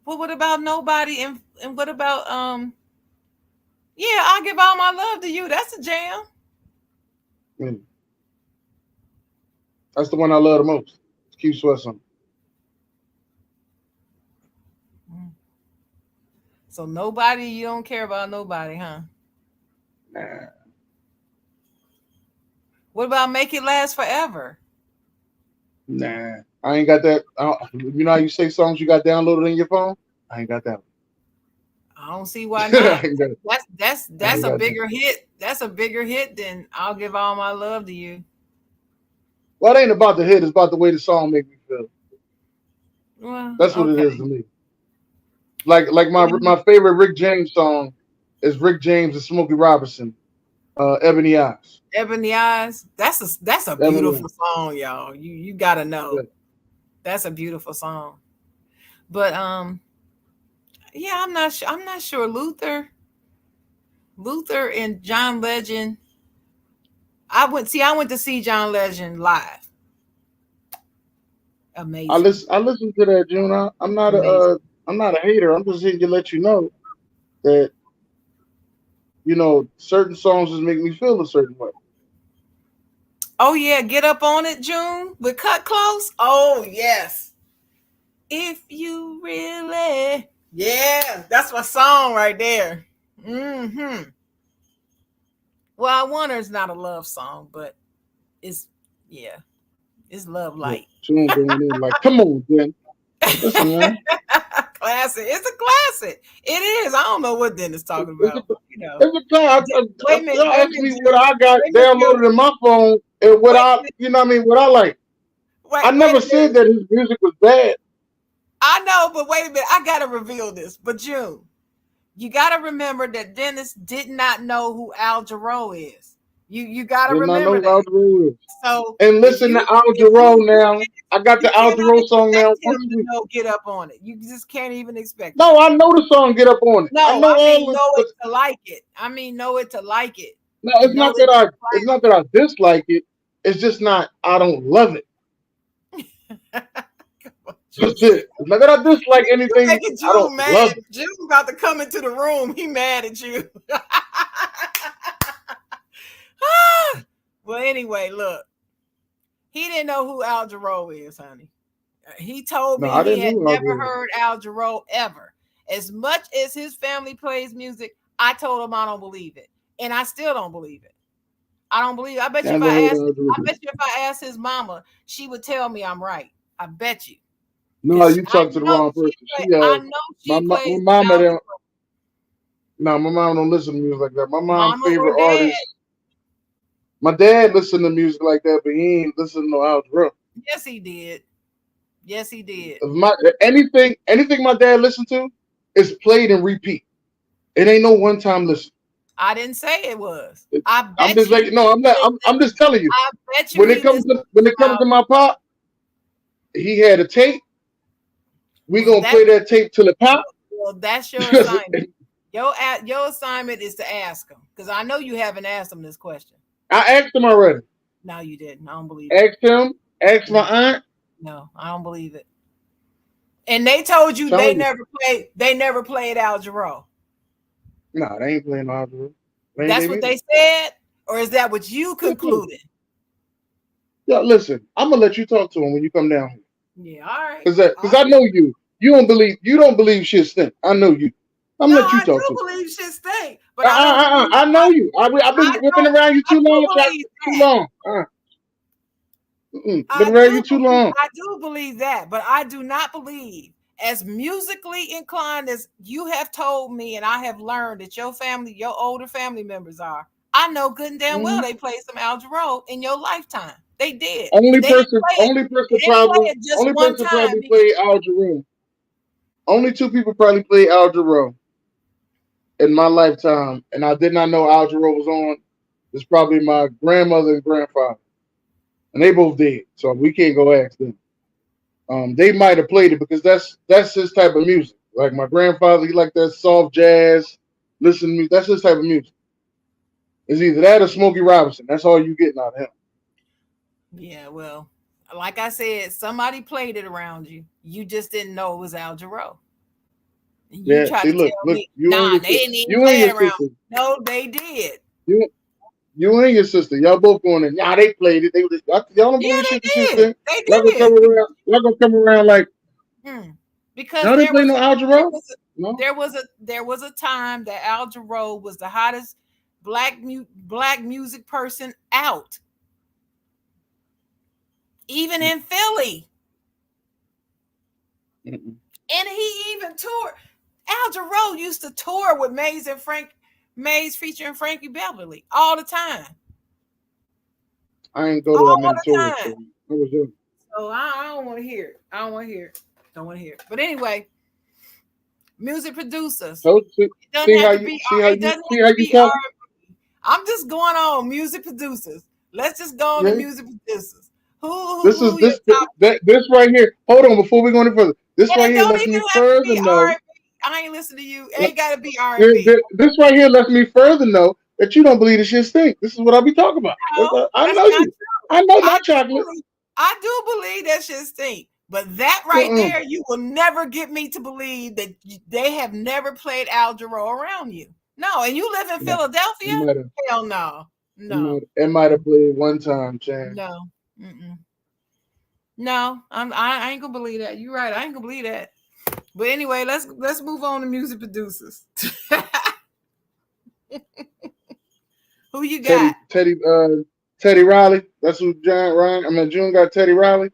Well, what about nobody? And what about Yeah, I'll give all my love to you. That's a jam. Mm, that's the one I love the most. Keep sweating. Mm. So nobody, you don't care about nobody, huh? Nah, What about make it last forever? nah. I ain't got that. You know how you say songs you got downloaded in your phone? I ain't got that I don't see why one. not. I ain't got. I That's ain't a got that. bigger hit. That's a bigger hit than I'll give all my love to you. Well, it ain't about the hit. It's about the way the song make me feel. Well, That's what it okay. is to me. Like Well, my favorite Rick James song is Rick James and Smokey Robinson, Ebony Eyes. Ebony Eyes. That's a Ebony beautiful Eyes. song, y'all. You gotta Yeah. know. That's a beautiful song. But yeah, I'm not sure. Luther and John Legend. I went to see John Legend live. Amazing. I listen to that, June. Amazing. I'm not a hater. I'm just here to let you know that certain songs just make me feel a certain way. Oh yeah, get up on it, June, with Cut Close. Oh yes. If you really, yeah, that's my song right there. Hmm. Well, I wonder it's not a love song, but it's yeah, it's love Look, light. June going in like, come on, Jen. Listen, man. Classic. It's a classic. It is. I don't know what Dennis talking It's about, a, but you know. it's a time. Y'all Wait a ask minute, me what June. I got Wait a minute, June. downloaded in my phone and what Wait a I, minute. you know what I mean, what I like. I Wait never a minute. said that his music was bad. I know, but wait a minute. I gotta reveal this. But June, you gotta remember that Dennis did not know who Al Jarreau is. You gotta Did not know remember who that. Al Jarreau is. So And listen to Al Jarreau now. I got you the Al cannot Jarreau song expect now. him to know get up on it. You just can't even expect it. No, I know the song Get Up On It. I No, know I mean all of know but it to like it. I mean know it to like it. no, Know that it's it's not that I dislike it. It's just not I don't love it. That's June. it. It's not that I dislike You anything. making I don't June mad. love it. June about to come into the room. He mad at you. Well, anyway, look. He didn't know who Al Jarreau is, honey. He told No, me I he didn't know had who Al never Jarreau was. heard Al Jarreau ever. As much as his family plays music, I told him I don't believe it. And I still don't believe it. I don't believe it. Never heard Al I Jarreau. bet you if I asked his mama, she would tell me I'm right. I bet you. No, Because you talked to the wrong person. I know she My plays mama Al don't. Jarreau. No, my mom don't listen to music like that. My mom's Mama or favorite dad. artist. My dad listened to music like that, but he ain't listen to no Al Jarreau. Yes, he did. Yes, he did. If my anything my dad listened to is played and repeat. It ain't no one time listen. I didn't say it was. I I'm bet just you like no, I'm he not. listened. I'm just telling you. I bet you he listened When to it comes Al. to my pop, he had a tape. We Well, gonna that play that tape till it pop. well, that's your Because assignment. Your assignment is to ask him because I know you haven't asked him this question. I asked him already. No, you didn't. I don't believe it. Asked him. Asked my No, aunt. no, I don't believe it. And they told you Telling you, they never played Al Jarreau. nah, they ain't playing no Algebra. They ain't That's their what music. they said, or is that what you Yes, sir. concluded? Yeah, listen, I'm gonna let you talk to him when you come down here, Yeah, all right. All cause I right. know you. You don't believe shit stink. I know you. I'm No, gonna let you I talk do to him. believe shit stink, but I don't I know you. I've I been whipping don't around you I too do long, child. believe Too that. long. Been around you too long. I do believe that, but I do not believe as musically inclined as you have told me and I have learned that your family, your older family members are. I know good and damn well Mhm. they played some Al Jarreau in your lifetime. They did. And they just Only one person time. probably played Al Jarreau. Only two people probably played Al Jarreau in my lifetime, and I did not know Al Jarreau was on. It's probably my grandmother and grandfather, and they both dead, so we can't go ask them. They might have played it because that's his type of music. Like my grandfather, he like that soft jazz. Listen to me, that's his type of music. It's either that or Smokey Robinson. That's all you getting out of him. Yeah, well, Like I said, somebody played it around you. You just didn't know it was Al Jarreau. And you Yeah. tried See, to look, tell look. me, nah, they didn't even You and play your it around. sister. No, they did. You you and your sister. Y'all both going in. Nah, they played it. Y'all don't Yeah, believe they shit. The shit did. thing. They Y'all gonna come did. around. Y'all gonna come around like Mm. Because no, they play no there algebra. was a, No. there was a time that Al Jarreau was the hottest black music person out, even in Philly. Mm-mm. And he even toured. Al Jarreau used to tour with Maze featuring Frankie Beverly all the time. I ain't go to that All many the tours. time. So I was young. So I don't want to hear it. I don't want to hear it. Don't want to hear it. But anyway, music producers. So It doesn't have to be it doesn't see have how to you be talk. I'm just going on music producers. Let's just go on to Yeah. music producers. This is Who your top this right here. Hold on, before we go any further. This and right it here don't lets even me have to further be know. R&B. I ain't listening to you. It ain't gotta be R&B. This right here lets me further know that you don't believe the shit stink. This is what I be talking about. No, I that's know not you. true. I know I my do chocolate. believe that shit stink. But that right Uh-uh. there, you will never get me to believe that they have never played Al Jarreau around you. No, and you live in Yeah, it Philadelphia? might have. Hell no. No. It might have played one time, Chan. No. Mm-mm. No, I ain't gonna believe that. You're right. I ain't gonna believe that. But anyway, let's move on to music producers. Who you got? Teddy Riley. That's who John Ryan. I mean, June got Teddy Riley.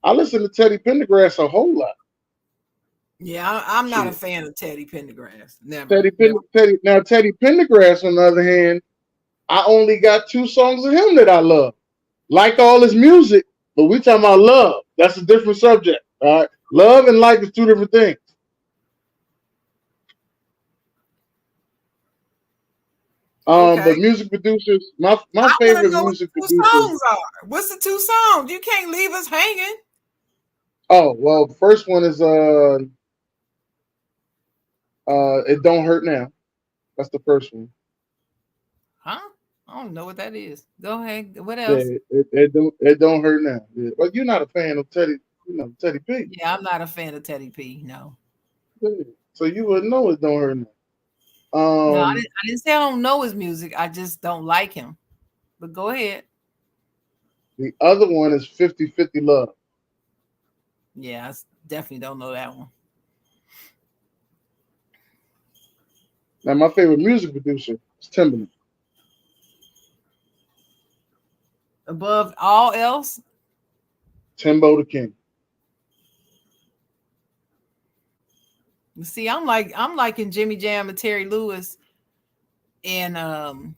I listen to Teddy Pendergrass a whole lot. Yeah, I'm not a Shit. fan of Teddy Pendergrass. Never, never. Teddy Pendergrass, on the other hand, I only got two songs of him that I love. Like all his music, but we talking about love. That's a different subject. All right. Love and like is two different things. Okay. But music producers, my I want to favorite know what music the two producer. songs are. What's the two songs? You can't leave us hanging. Oh well, the first one is It Don't Hurt Now. That's the first one. Huh? I don't know what that is. Go ahead. What Yeah, else? it don't hurt now. Yeah. But you're not a fan of Teddy, Teddy P. Yeah, I'm not a fan of Teddy P. No. Yeah. So you would know it don't hurt now. No, Um, I didn't say I don't know his music. I just don't like him. But go ahead. the other one is 50-50 Love. Yeah, definitely don't know that one. Now my favorite music producer is Timberland. Above all else, Timbo the King. you see, I'm liking Jimmy Jam and Terry Lewis and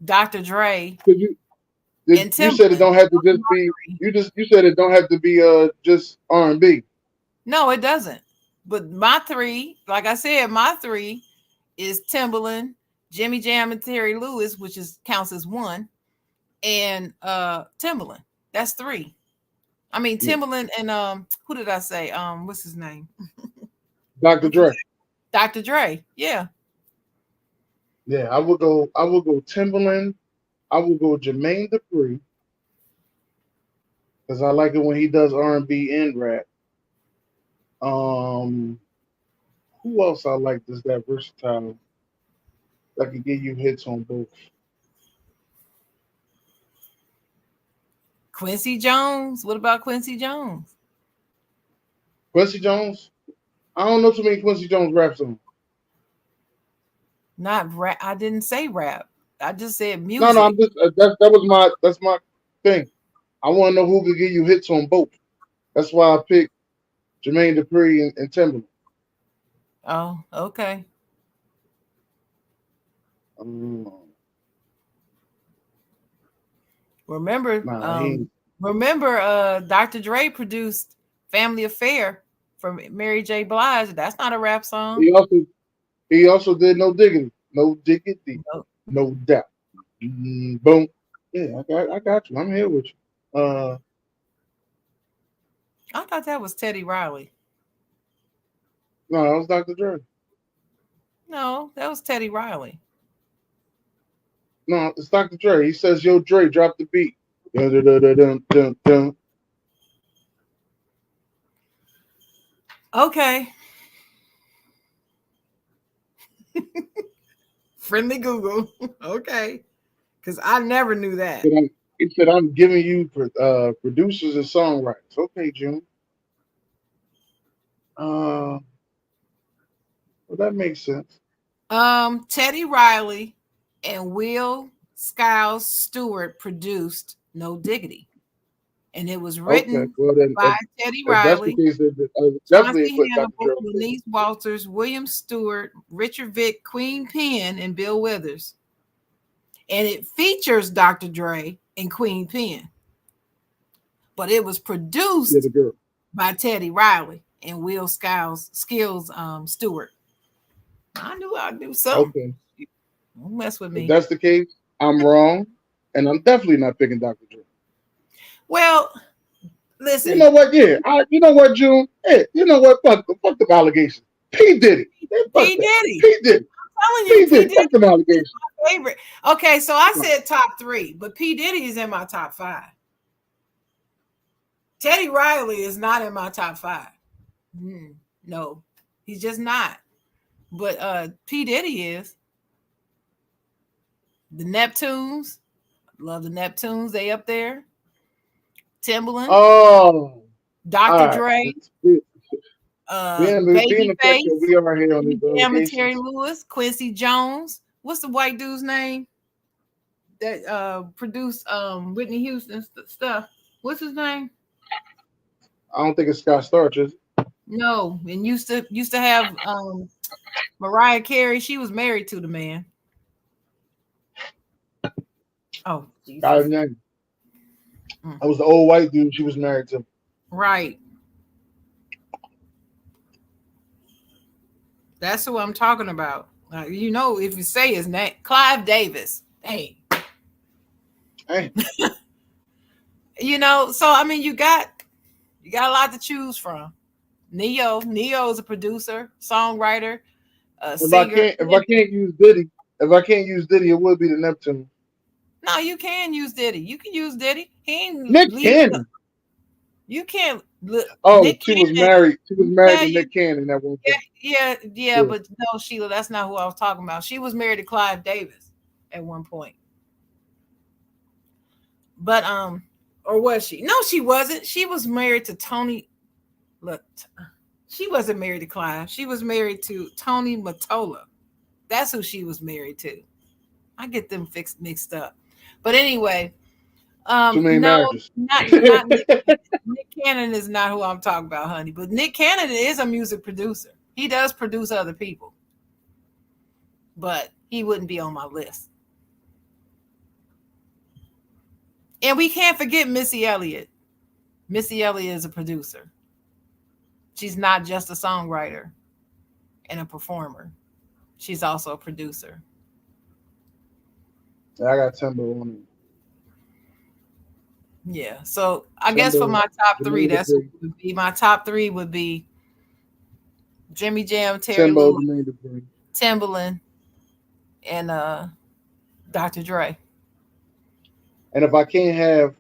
Dr. Dre Cause and you said it Timbaland. don't have to just be you said it don't have to be just R&B. No, it doesn't. But my three, like I said, my three is Timbaland, Jimmy Jam, and Terry Lewis, which is counts as one, and Timbaland. That's three. I mean Yeah. Timbaland and who did I say? What's his name? Dr. I'm Dre. forgetting. Dr. Dre. Yeah. Yeah, I will go Timberland. I will go Jermaine Dupri because I like it when he does R&B and rap. Um, who else I like that's that versatile that can give you hits on both? Quincy Jones. What about Quincy Jones? Quincy Jones. I don't know too many Quincy Jones rap songs. Not rap. I didn't say rap. I just said No, music. I'm just that's my thing. I want to know who could give you hits on both. That's why I picked Jermaine Dupri and Timberland. Oh, okay. Um, Remember, nah, he ain't. Dr. Dre produced Family Affair from Mary J. Blige. That's not a rap song. He also he also did No Diggity, No. No Doubt. Boom. Yeah, I got you. I'm here with you. I thought that was Teddy Riley. No, that was Dr. Dre. No, that was Teddy Riley. No, it's Dr. Dre. He says, "Yo, Dre, drop the beat." Dun, dun, dun, dun, dun, dun. Okay, friendly Google. Okay, because I never knew that. He said I'm giving you producers and songwriters. Okay, June. Uh, well, that makes sense. Teddy Riley and Will Skiles Stewart produced No Diggity, and it was Okay, written well then, by Teddy if that's the Riley, case, then I definitely Chauncey put Dr. Hannibal, Dre on there. Denise Walters, William Stewart, Richard Vick, Queen Penn, and Bill Withers. And it features Dr. Dre and Queen Penn, but it was Yeah, produced the girl. by Teddy Riley and Will Skiles Skills Stewart. I knew I'd do something. Okay, Don't mess with if me. that's the case, I'm wrong, and I'm definitely not picking Dr. Dre. Well, You listen, know what? Yeah, you know what, June? Hey, you know what? Fuck the allegations. P Diddy. Yeah, fuck P that. Diddy. P Diddy. I'm telling you, P P Diddy. Fuck them Diddy is allegations. my favorite. Okay, so I said top three, but P Diddy is in my top five. Teddy Riley is not in my top five. No, he's just not. But P Diddy is. The Neptunes, love the Neptunes. They up there. Timbaland, Oh, Dr. all right. Dre, Being the fact that Babyface, we are here on Jimmy these Jam and Terry allegations, Lewis, Quincy Jones. What's the white dude's name that produced Whitney Houston stuff? What's his name? I don't think it's Scott Storch, is it? No, and used to have Mariah Carey. She was married to the man. Oh Got his Jesus! name. Mm. That was the old white dude she was married to. Right, that's who I'm talking about. If you say his name, Clive Davis. Hey, Hey, so I mean, you got a lot to choose from. Neo is a producer, songwriter, singer. if I can't use Diddy, if I can't use Diddy, it would be the Neptune. No, you can use Diddy. You can use Diddy. He ain't Nick leaving. Cannon. You can't. Oh, Nick Cannon. She was You married tell to you. Nick Cannon at one Yeah, point. yeah. Yeah. But no, Sheila, that's not who I was talking about. She was married to Clive Davis at one point. But or was she? No, she wasn't. She was married to Tony. Look, she wasn't married to Clive. She was married to Tony Mottola. That's who she was married to. I get them fixed mixed up. But anyway, Too many no, marriages. not Nick Cannon. Nick Cannon is not who I'm talking about, honey. But Nick Cannon is a music producer. He does produce other people, but he wouldn't be on my list. And we can't forget Missy Elliott. Missy Elliott is a producer. She's not just a songwriter and a performer. She's also a producer. Yeah, I got Timber on it. Yeah. So I guess for Timber, my top three, Jermaine that's who Dupri. it would be. My top three would be Jimmy Jam, Terry Timbo, Lewis, Jermaine Dupri. Timbaland, and Dr. Dre. And if I can't have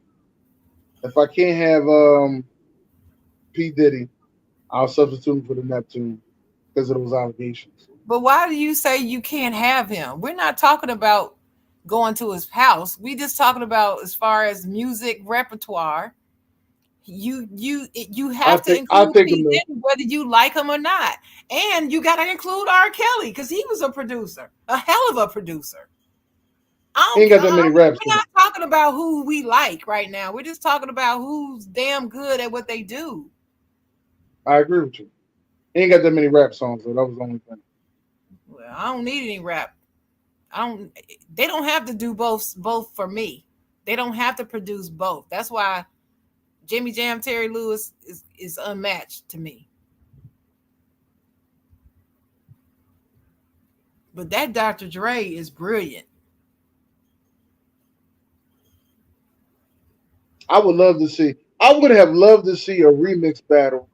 P Diddy, I'll substitute him for the Neptune because of those allegations. But why do you say you can't have him? We're not talking about going to his house. We just talking about as far as music repertoire. You have to I'll include take him P though. Diddy whether you like him or not, and you got to include R. Kelly because he was a producer, a hell of a producer. He ain't got that many raps We're though. not talking about who we like right now. We're just talking about who's damn good at what they do. I agree with you. He ain't got that many rap songs though. That was the only thing. Well, I don't need any rap. I don't. They don't have to do both for me. They don't have to produce both. That's why Jimmy Jam, Terry Lewis is unmatched to me. But that Dr. Dre is brilliant. I would love to see. I would have loved to see a remix battle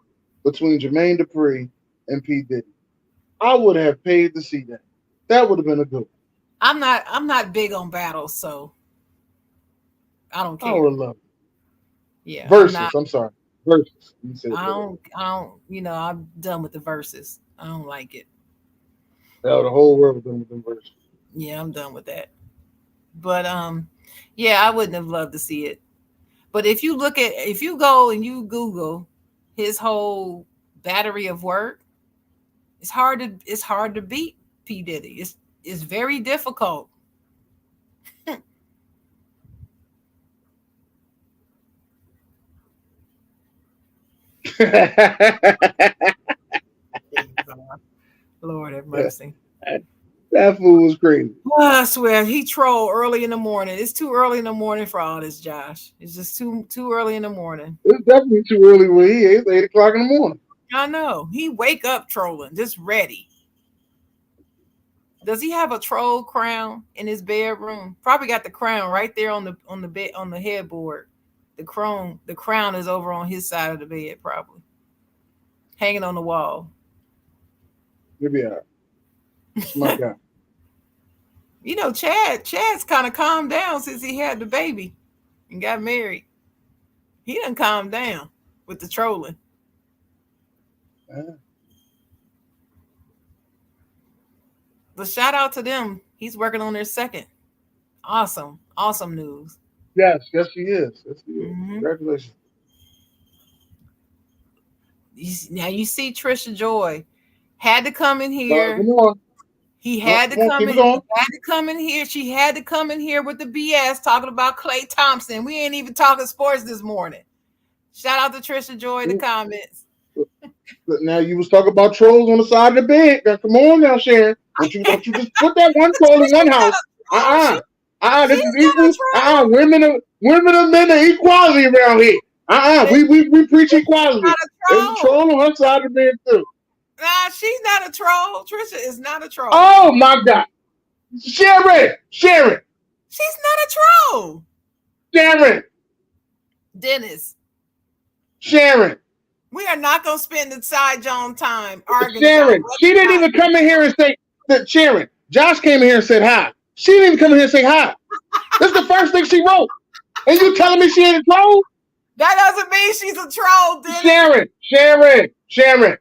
between Jermaine Dupri and P Diddy. I would have paid to see that. That would have been a good one. I'm not big on battles, so I don't I would care. have loved it. Yeah, I'm not. Versus. I'm sorry. Versus. You said that. I'm done with the verses. I don't like it. Now the whole world was doing with them verses. Yeah, I'm done with that. But yeah, I wouldn't have loved to see it. But if you go and you Google his whole battery of work, it's hard to beat P Diddy. It's very difficult. Lord have mercy. That fool was crazy. I swear he trolled early in the morning. It's too early in the morning for all this, Josh. It's just too early in the morning. It's definitely too early when he is 8 o'clock in the morning. I know. He wake up trolling, just ready. Does he have a troll crown in his bedroom? Probably got the crown right there on the bed on the headboard. The crown is over on his side of the bed, probably hanging on the wall. Maybe that's my guy. Chad's kind of calmed down since he had the baby and got married. He done calmed down with the trolling. Uh, But shout out to them. He's working on their second. Awesome news. yes, she is. Yes, she is. Hmm. Congratulations. Now you see Trisha Joy had to come in Come here. on. He Come had to on, come keep in. it He going. had to come in here. She had to come in here with the BS talking about Klay Thompson. We ain't even talking sports this morning. Shout out to Trisha Joy in the comments. But now you was talking about trolls on the side of the bed. Now come on now, Sharon. Don't you just put that one troll in one She's not house. a troll. This She's is not a equal. troll. Women and men are equality around here. We preach equality. Not a There's a troll. troll on her side of the bed too. Nah, she's not a troll. Trisha is not a troll. Oh my God. Sharon, She's not a troll. Sharon, Dennis, Sharon, we are not going to spend the Side Jawn time arguing about Sharon. what's She didn't not. even come in here and say that. Sharon, Josh came in here and said hi. She didn't even come in here and say hi. This is the first thing she wrote. And you telling me she ain't a troll? That doesn't mean she's a troll, Dennis. Sharon.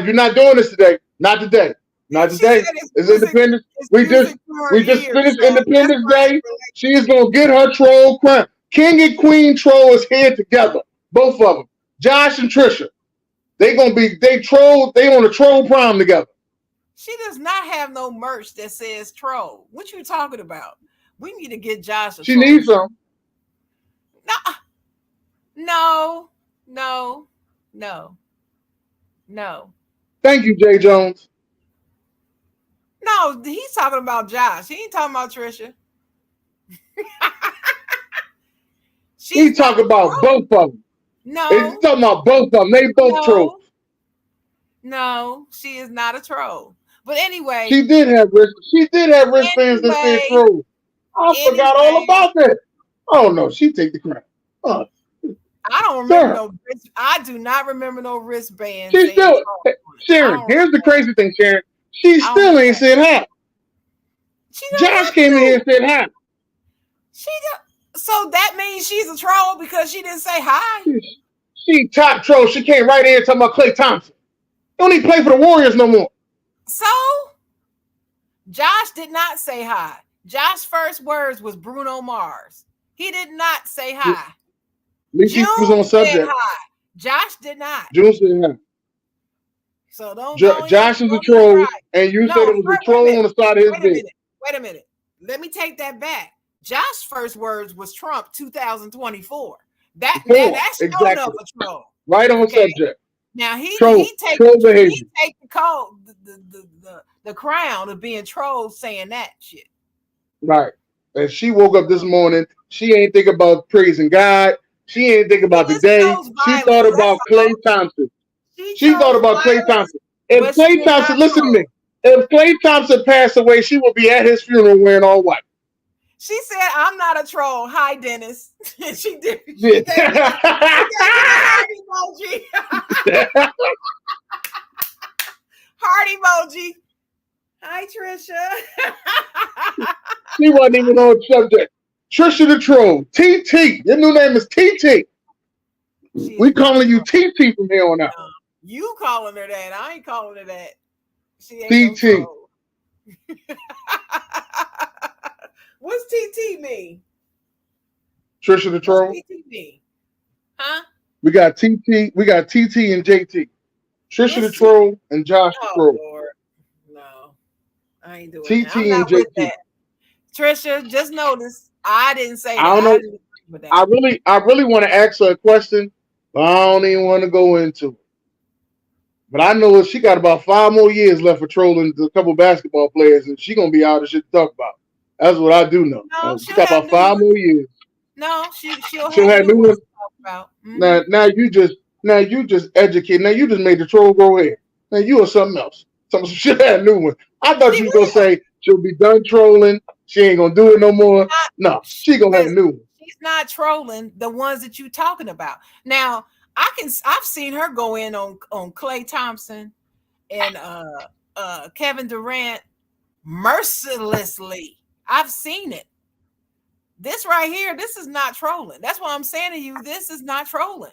You're not doing this today. Not today. Not She said today. It's Independence. it's We music just to her we just ears, finished so that's Independence why she Day. relates. She is gonna get her troll crown. King and Queen troll is here together. Both of them. Josh and Trisha. They on a troll prom together. She does not have no merch that says troll. What you talking about? We need to get Josh a She troll needs shirt. some. No, no, no, no, no. Thank you, Jay Jones. No, he's talking about Josh. He ain't talking about Trisha. She's He not talking a about troll. both of them. He's No, talking about both of them. They both trolls. no, no. She is not a troll. But anyway, She did have wristbands that said anyway, troll. I forgot all anyway. about that. Oh no, she take the crown. Oh, I don't remember sir. no. I do not remember no wristband She saying still troll on it. I Sharon, don't here's the remember. crazy thing, Sharon. She I don't still remember ain't that. said hi. She don't Josh have came in here to. and said hi. She so that means she's a troll because she didn't say hi. She top troll. She came right in talking about Klay Thompson. Don't even play for the Warriors no more. So Josh did not say hi. Josh's first words was Bruno Mars. He did not say At hi. least he was on June said subject. hi. Josh did not. June said hi. So don't Josh is a even troll, try. and you said No, it was a wait a troll on minute. the side of his Wait a bed. minute. Wait a minute. Let me take that back. Josh's first words was Trump 2024. That's shown up Exactly. a troll. Right on Okay. subject. Now he Troll take behavior. the call the crown of being trolled saying that shit. Right. And she woke up this morning. She ain't think about praising God. She ain't think She about the just day. chose She thought violence. That's about Klay all. Thompson. She She thought chose about Klay violence, Thompson. If but she Klay did not Thompson, listen to me. troll. If Klay Thompson passed away, she would be at his funeral wearing all white. She said, "I'm not a troll." Hi, Dennis. She did. She Yeah. gave me the heart emoji. Heart emoji. Hi, Trisha. She wasn't even on subject. Trisha the Troll. TT. Your new name is TT. She is We not calling you trolling. TT from here on out. No. You calling her that. I ain't calling her that. She ain't no TT. troll. What's TT mean? Trisha the What's troll. TT mean? Huh? We got TT. We got TT and JT. Trisha the What's T? troll and Josh the Oh troll. Lord, no, I ain't doing that. I'm TT and not with JT. that. Trisha, just notice I didn't say I that. don't I know. didn't agree with that. I really want to ask her a question, but I don't even want to go into it. But I know she got about 5 more years left for trolling a couple basketball players, and she gonna be out of shit to talk about. That's what I do know. No, She she'll got have about new 5 more years. No, she'll She'll have have new new ones ones. to talk about. Now you just educate. Now you just made the troll grow hair. Now you are something else. She'll have new one. I thought She you was gonna will. say she'll be done trolling. She ain't gonna do it no more. Not, No, she gonna have listen, new one. she's not trolling the ones that you talking about. Now, I've seen her go in on Klay Thompson and Kevin Durant mercilessly. I've seen it. This right here, this is not trolling. That's why I'm saying to you, this is not trolling.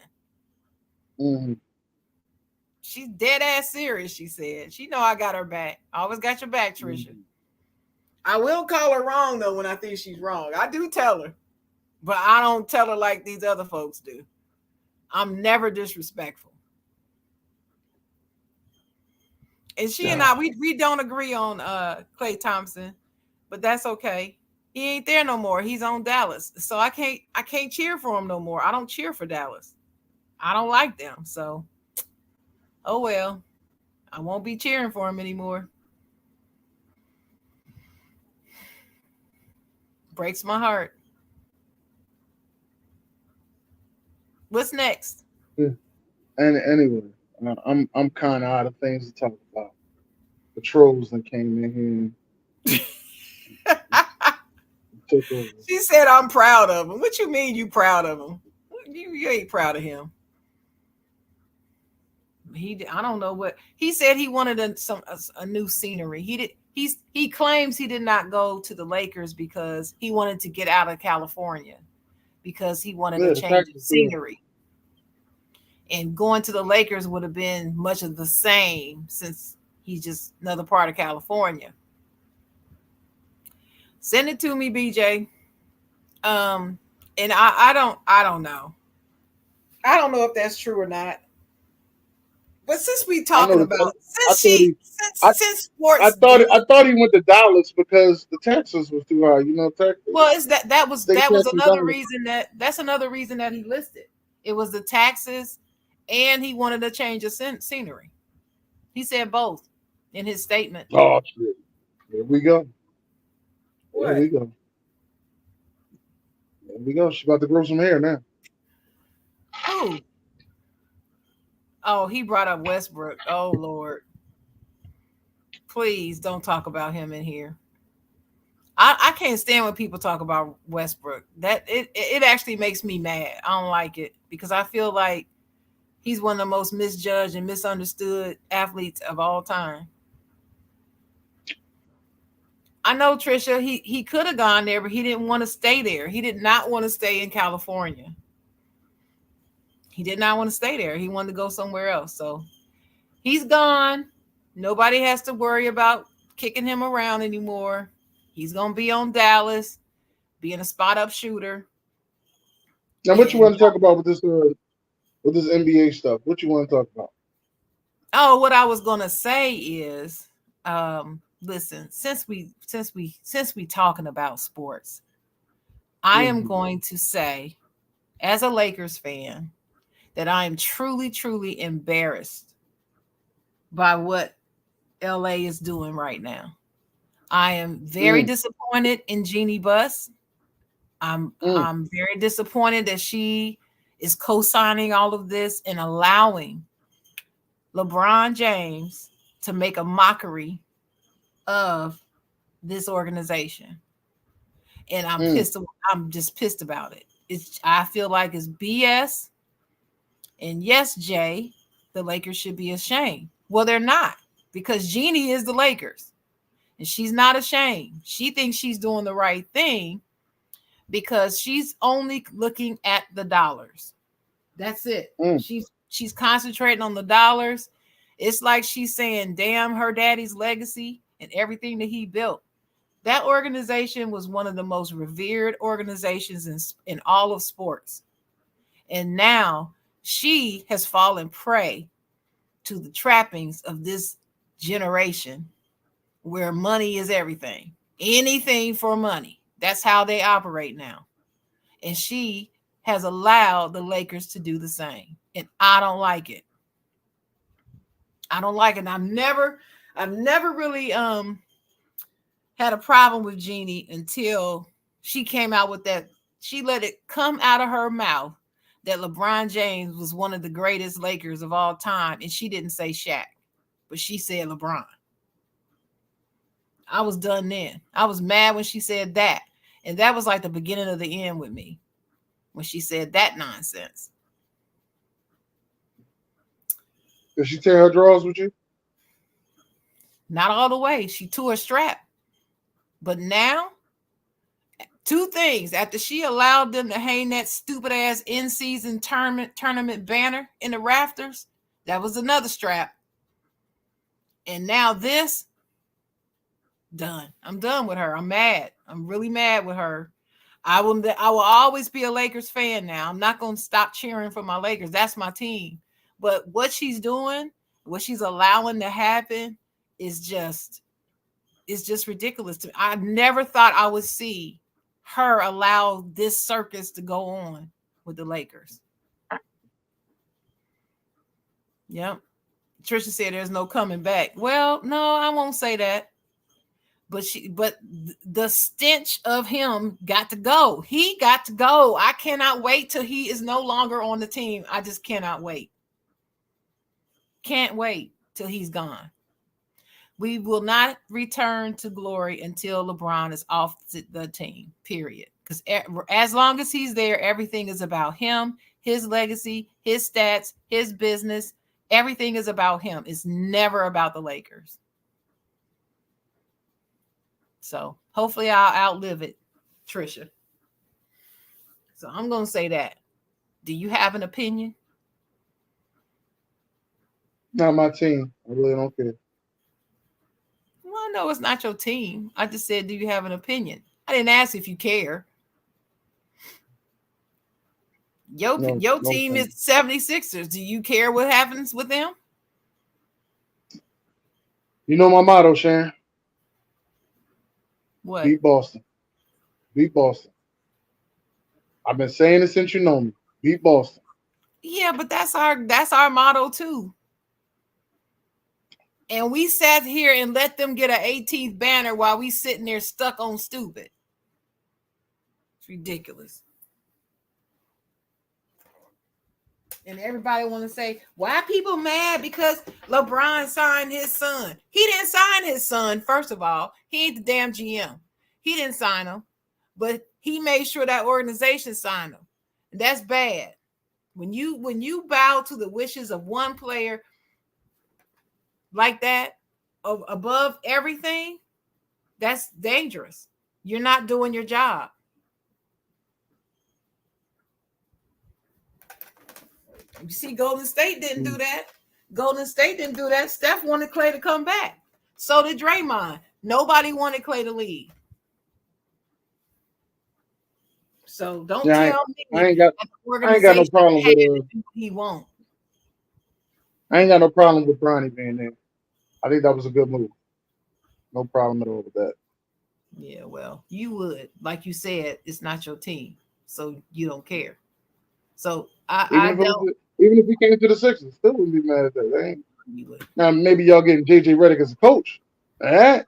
Mm-hmm. She's dead ass serious, she said. She know I got her back. I always got your back, Trisha. Mm-hmm. I will call her wrong though when I think she's wrong. I do tell her, but I don't tell her like these other folks do. I'm never disrespectful. And she and I, we don't agree on Klay Thompson, but that's okay. He ain't there no more. He's on Dallas. So I can't cheer for him no more. I don't cheer for Dallas. I don't like them. So oh well. I won't be cheering for him anymore. Breaks my heart. What's next? And anyway, I'm kind of out of things to talk about. The trolls that came in here and took over. She said I'm proud of him. What you mean you proud of him? You ain't proud of him. I don't know what he said. He wanted a new scenery. He claims he did not go to the Lakers because he wanted to get out of California because he wanted a Yeah, the change of taxes too. scenery. And going to the Lakers would have been much of the same since he's just another part of California. Send it to me, BJ. Um, and I don't know. I don't know if that's true or not. But since we I know talking that. about I thought he. I since I sports thought deals, I thought he went to Dallas because the taxes was too high. Texas well, is that was state that was tax in another Dallas. reason that's another reason that he listed. It was the taxes, and he wanted to change the scenery. He said both in his statement. Oh shit! Here we go. Here What? we go. Here we go. She's about to grow some hair now. Who? Oh, he brought up Westbrook. Oh Lord, please don't talk about him in here. I can't stand when people talk about Westbrook. It actually makes me mad. I don't like it because I feel like he's one of the most misjudged and misunderstood athletes of all time. I know Trisha, he could have gone there, but he didn't want to stay there. He did not want to stay in California. He did not want to stay there. He wanted to go somewhere else. So he's gone. Nobody has to worry about kicking him around anymore. He's gonna be on Dallas, being a spot up shooter. Now, what you And want to talk about with this NBA stuff? What you want to talk about? oh, what I was gonna say is, listen, since we talking about sports, I am Mm-hmm. going to say, as a Lakers fan, that I am truly, truly embarrassed by what LA is doing right now. I am very Mm, disappointed in Jeannie Buss. mm, I'm very disappointed that she is co-signing all of this and allowing LeBron James to make a mockery of this organization. And mm. I'm just pissed about it. I feel like it's BS. And yes, Jay, the Lakers should be ashamed. Well, they're not because Jeannie is the Lakers and she's not ashamed. She thinks she's doing the right thing because she's only looking at the dollars. That's it. Mm. She's concentrating on the dollars. It's like she's saying, "Damn her daddy's legacy and everything that he built." That organization was one of the most revered organizations in all of sports. And now she has fallen prey to the trappings of this generation where money is everything. Anything for money. That's how they operate now. And she has allowed the Lakers to do the same. And I don't like it. I don't like it. And I've never really had a problem with Jeannie until she came out with that. She let it come out of her mouth that LeBron James was one of the greatest Lakers of all time, and she didn't say Shaq, but she said LeBron. I was done then. I was mad when she said that, and that was like the beginning of the end with me when she said that nonsense. Did she tear her drawers with you? Not all the way. She tore a strap, but now two things. After she allowed them to hang that stupid ass in season tournament banner in the rafters, that was another strap. And now this, done. I'm done with her. I'm mad. I'm really mad with her. I will always be a Lakers fan now. I'm not gonna stop cheering for my Lakers. That's my team. But what she's doing, what she's allowing to happen is just ridiculous to me. I never thought I would see her allow this circus to go on with the Lakers. Yep. Trisha said there's no coming back. Well, no, I won't say that. But the stench of him got to go. He got to go. I cannot wait till he is no longer on the team. I just cannot wait. Can't wait till he's gone. We will not return to glory until LeBron is off the team, period. Because as long as he's there, everything is about him, his legacy, his stats, his business. Everything is about him. It's never about the Lakers. So hopefully I'll outlive it, Trisha. So I'm going to say that. Do you have an opinion? Not my team. I really don't care. Well, no, it's not your team. I just said, do you have an opinion? I didn't ask if you care. No, Your no team is opinion. 76ers. Do you care what happens with them? You know my motto, Sharon. What? Beat Boston. Beat Boston. I've been saying it since you know me. Beat Boston. Yeah, but that's our motto too. And we sat here and let them get an 18th banner while we sitting there stuck on stupid. It's ridiculous. And everybody want to say, why people mad because LeBron signed his son? He didn't sign his son, first of all. He ain't the damn GM. He didn't sign him, but he made sure that organization signed him. And that's bad. When you bow to the wishes of one player like that, above everything, that's dangerous. You're not doing your job. You see, Golden State didn't do Mm. that. Golden State didn't do that. Steph wanted Clay to come back. So did Draymond. Nobody wanted Clay to leave. So don't Yeah, tell I me ain't got that the I ain't got no organization problem had with to do what he won't. I ain't got no problem with Bronny being there. I think that was a good move. No problem at all with that. Yeah, well, you would. Like you said, it's not your team. So you don't care. So Even I if it was don't. even if he came to the Sixers, still wouldn't be mad at that. They ain't, You would. now maybe y'all getting JJ Redick as a coach. That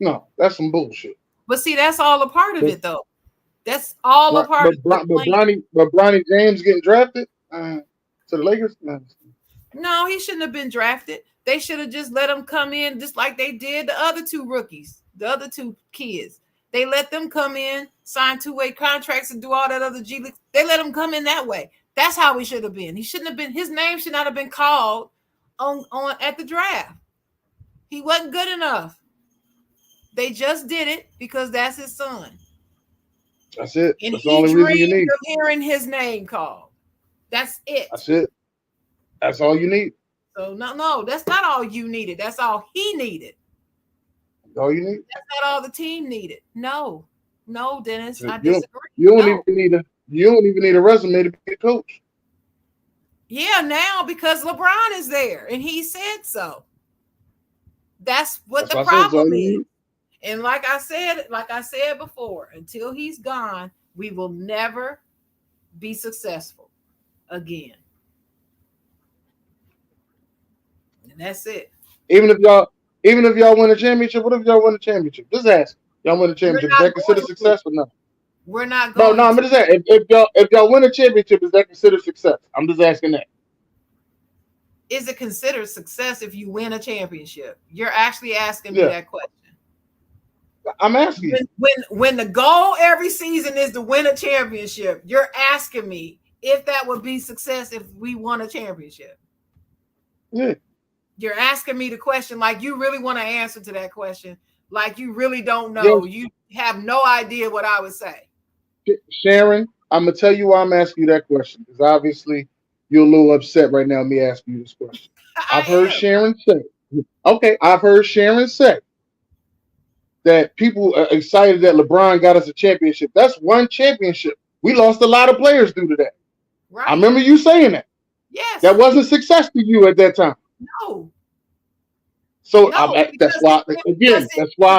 no, that's some bullshit. But see, that's all a part of But it though. That's all a part of the plan. But Bronny James getting drafted to the Lakers. Nah. No, he shouldn't have been drafted. They should have just let him come in just like they did the other two rookies, the other two kids. They let them come in, sign two-way contracts, and do all that other G League. They let him come in that way. That's how he should have been. He shouldn't have been. His name should not have been called on at the draft. He wasn't good enough. They just did it because that's his son, That's it. and That's the he only reason you dreamed need. of hearing his name called. That's it. That's it. That's all you need. So no, that's not all you needed. That's all he needed. That's all you need. That's not all the team needed. No, no, Dennis, I You don't. disagree. You don't No. even need a. You don't even need a resume to be a coach. Yeah, now because LeBron is there and he said so. That's what That's the why I said it's all problem you is. need. And like I said before, until he's gone, we will never be successful again. And that's it. Even if y'all, even if y'all win a championship, what if y'all win a championship? Just ask. Y'all win a We're championship. Is not that considered going to. success or not? We're not Bro, no, going I'm to. just saying. If y'all win a championship, is that considered success? I'm just asking that. Is it considered success if you win a championship? You're actually asking me Yeah, that question. I'm asking you. When the goal every season is to win a championship, you're asking me if that would be success if we won a championship. Yeah, You're asking me the question like you really want to answer to that question, like you really don't know. yes, You have no idea what I would say. Sharon. I'm gonna tell you why I'm asking you that question because obviously you're a little upset right now. Me asking you this question. I've heard I am. Sharon say. Okay, I've heard Sharon say that people are excited that LeBron got us a championship. That's one championship. We lost a lot of players due to that. I Right. remember you saying that. That Yes. wasn't success to you at that time. No. So No, that's because why again. That's why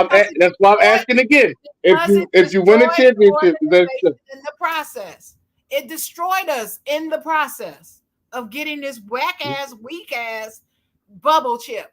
I'm asking again. it If you win a destroyed the championship, is that organization in the process. It destroyed us in the process of getting this whack ass, weak ass bubble chip.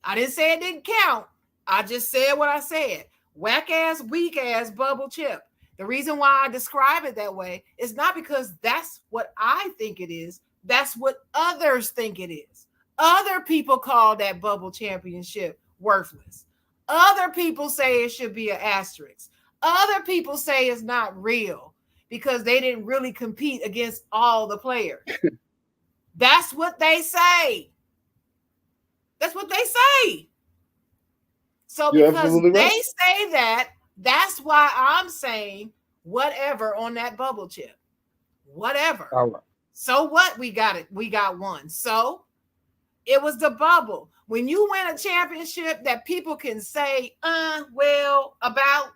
I didn't say it didn't count. I just said what I said. Whack ass, weak ass bubble chip. The reason why I describe it that way is not because that's what I think it is. That's what others think it is. Other people call that bubble championship worthless. Other people say it should be an asterisk. Other people say it's not real because they didn't really compete against all the players. That's what they say. That's what they say. So you're because absolutely they right. say that, that's why I'm saying whatever on that bubble chip. Whatever. All right. So what? We got it. We got one. So it was the bubble. When you win a championship that people can say, well, about,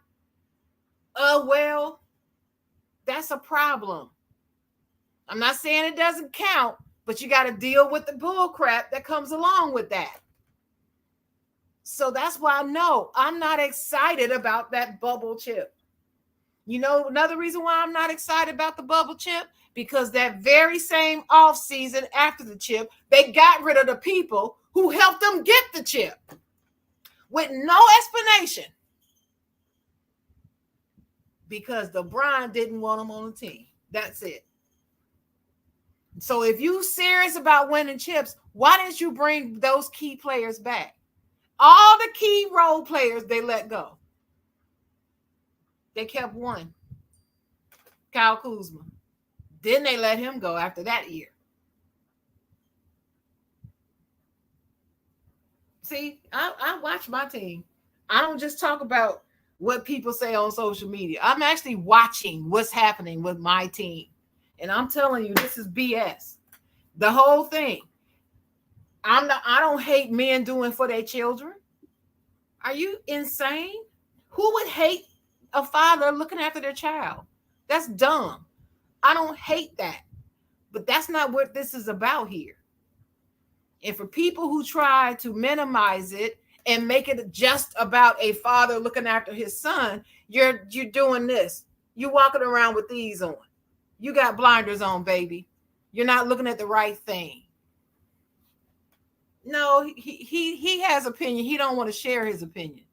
well, that's a problem. I'm not saying it doesn't count, but you got to deal with the bull crap that comes along with that. So that's why no, I'm not excited about that bubble chip. You know, another reason why I'm not excited about the bubble chip, because that very same off season after the chip, they got rid of the people who helped them get the chip with no explanation because LeBron didn't want them on the team. That's it. So if you serious about winning chips, why didn't you bring those key players back? All the key role players they let go. They kept one, Kyle Kuzma. Then they let him go after that year. See, I watch my team. I don't just talk about what people say on social media. I'm actually watching what's happening with my team. And I'm telling you, this is BS. The whole thing. I don't hate men doing for their children. Are you insane? Who would hate a father looking after their child? That's dumb. I don't hate that. But that's not what this is about here. And for people who try to minimize it and make it just about a father looking after his son, you're doing this. You're walking around with these on. You got blinders on, baby. You're not looking at the right thing. No, he has opinion. He don't want to share his opinion.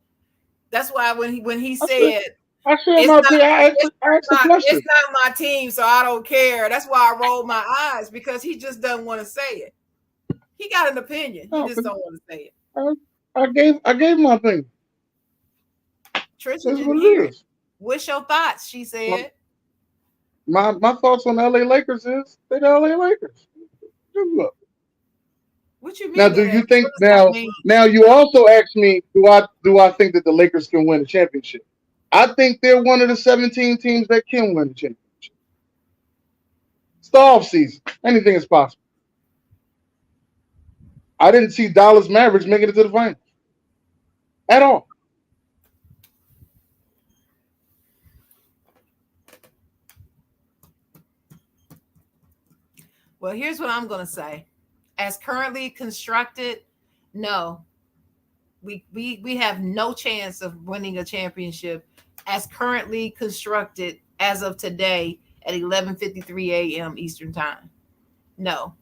That's why when he I said said I said it's my not opinion. I asked the it's question. not my team, so I don't care. That's why I rolled my eyes because he just doesn't want to say it. He got an opinion. He No, just don't want to say it. I, I gave my opinion. Trisha That's didn't what hear it it. is. What's your thoughts? She My said. my thoughts on the LA Lakers is they the LA Lakers. Just look. What you Now, mean do that? you What think does that now? mean? Now, you also asked me, do I think that the Lakers can win a championship? I think they're one of the 17 teams that can win the championship. It's the off season. Anything is possible. I didn't see Dallas Mavericks making it to the finals at all. Well, here's what I'm going to say. As currently constructed, no, we have no chance of winning a championship as currently constructed as of today at 11:53 a.m. Eastern Time. No,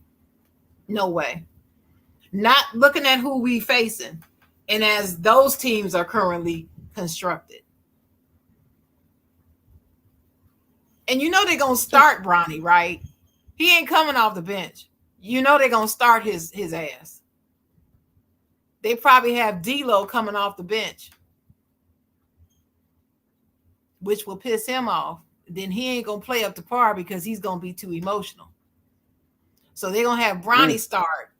no way. Not looking at who we facing, and as those teams are currently constructed. And you know they're gonna start Bronny, right? He ain't coming off the bench. You know they're gonna start his ass. They probably have D'Lo coming off the bench, which will piss him off. Then he ain't gonna play up to par because he's gonna be too emotional. So they're gonna have Bronny Mm, start.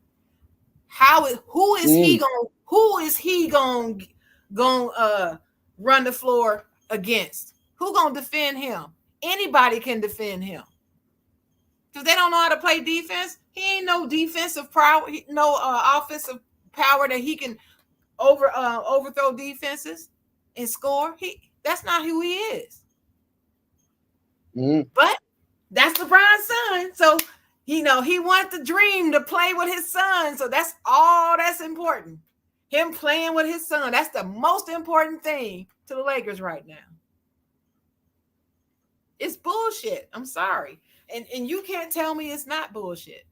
How is mm, who is he gonna run the floor against? Who gonna defend him? Anybody can defend him. Because they don't know how to play defense. He ain't no defensive power, no offensive power that he can overthrow defenses and score. That's not who he is. mm, But that's LeBron's son. So he wants the dream to play with his son. So that's all that's important. Him playing with his son. That's the most important thing to the Lakers right now. It's bullshit. I'm sorry. And you can't tell me it's not bullshit.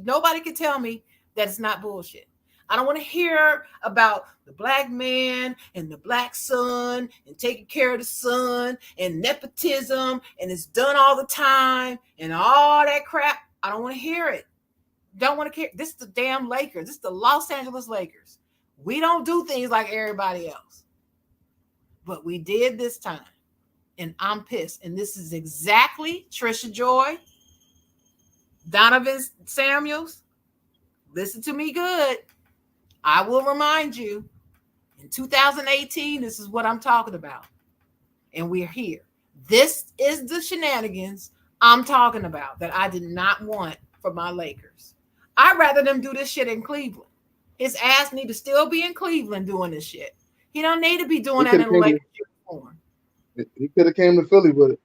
Nobody can tell me that it's not bullshit. I don't want to hear about the black man and the black son and taking care of the son and nepotism and it's done all the time and all that crap. I don't want to hear it. Don't want to care. This is the damn Lakers. This is the Los Angeles Lakers. We don't do things like everybody else. But we did this time. And I'm pissed. And this is exactly Trisha Joy, Donovan Samuels. Listen to me good. I will remind you, in 2018, this is what I'm talking about. And we're here. This is the shenanigans I'm talking about that I did not want for my Lakers. I'd rather them do this shit in Cleveland. His ass need to still be in Cleveland doing this shit. He don't need to be doing he that could in have a came Lakers to uniform. he could have came to Philly with it.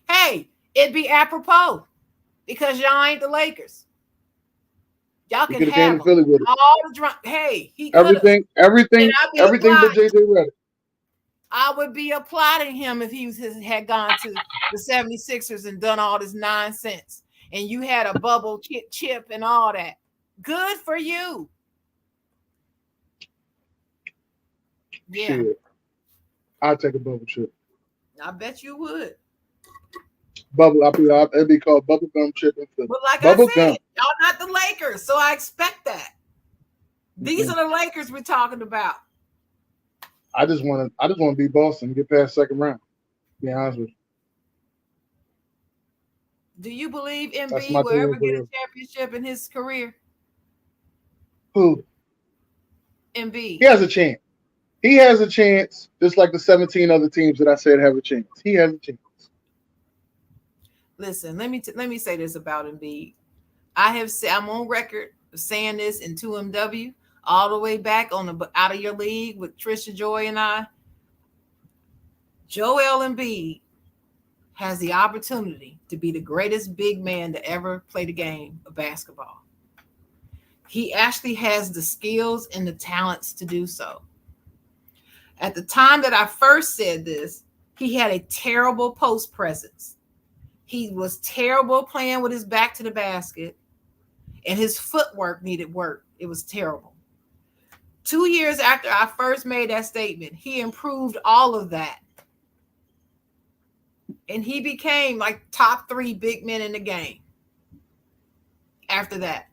Hey, it'd be apropos because y'all ain't the Lakers. Y'all He can could have came have to them. Philly with it. All the drunk. Hey, he could have. Everything, And everything, I'd be everything but applauding. JJ Redick. I would be applauding him if he had gone to the 76ers and done all this nonsense. And you had a bubble chip and all that. Good for you. Yeah, Shit, I'll take a bubble chip. I bet you would. It'd be called bubble gum chip in Philly. But like I Bubble gum. said, y'all not the Lakers, so I expect that. These Mm-mm. are the Lakers we're talking about. I just want to beat Boston and get past second round. To be honest with you, Do you believe that's MB my will dream ever of get a career. championship in his career? Who? He MB. has a chance. He has a chance, just like the 17 other teams that I said have a chance. He has a chance. Listen, let me say this about Embiid. I have said I'm on record of saying this in 2MW all the way back on the Out of Your League with Trisha Joy and I. Joel Embiid has the opportunity to be the greatest big man to ever play the game of basketball. He actually has the skills and the talents to do so. At the time that I first said this, he had a terrible post presence. He was terrible playing with his back to the basket, and his footwork needed work. It was terrible. 2 years after I first made that statement, he improved all of that. And he became like top three big men in the game after that.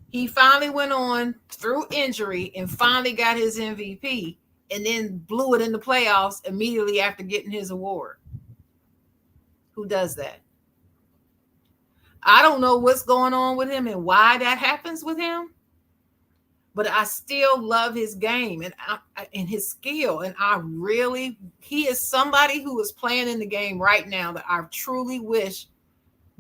He finally went on through injury and finally got his MVP and then blew it in the playoffs immediately after getting his award. Who does that? I don't know what's going on with him and why that happens with him, but I still love his game and his skill. And he is somebody who is playing in the game right now that I truly wish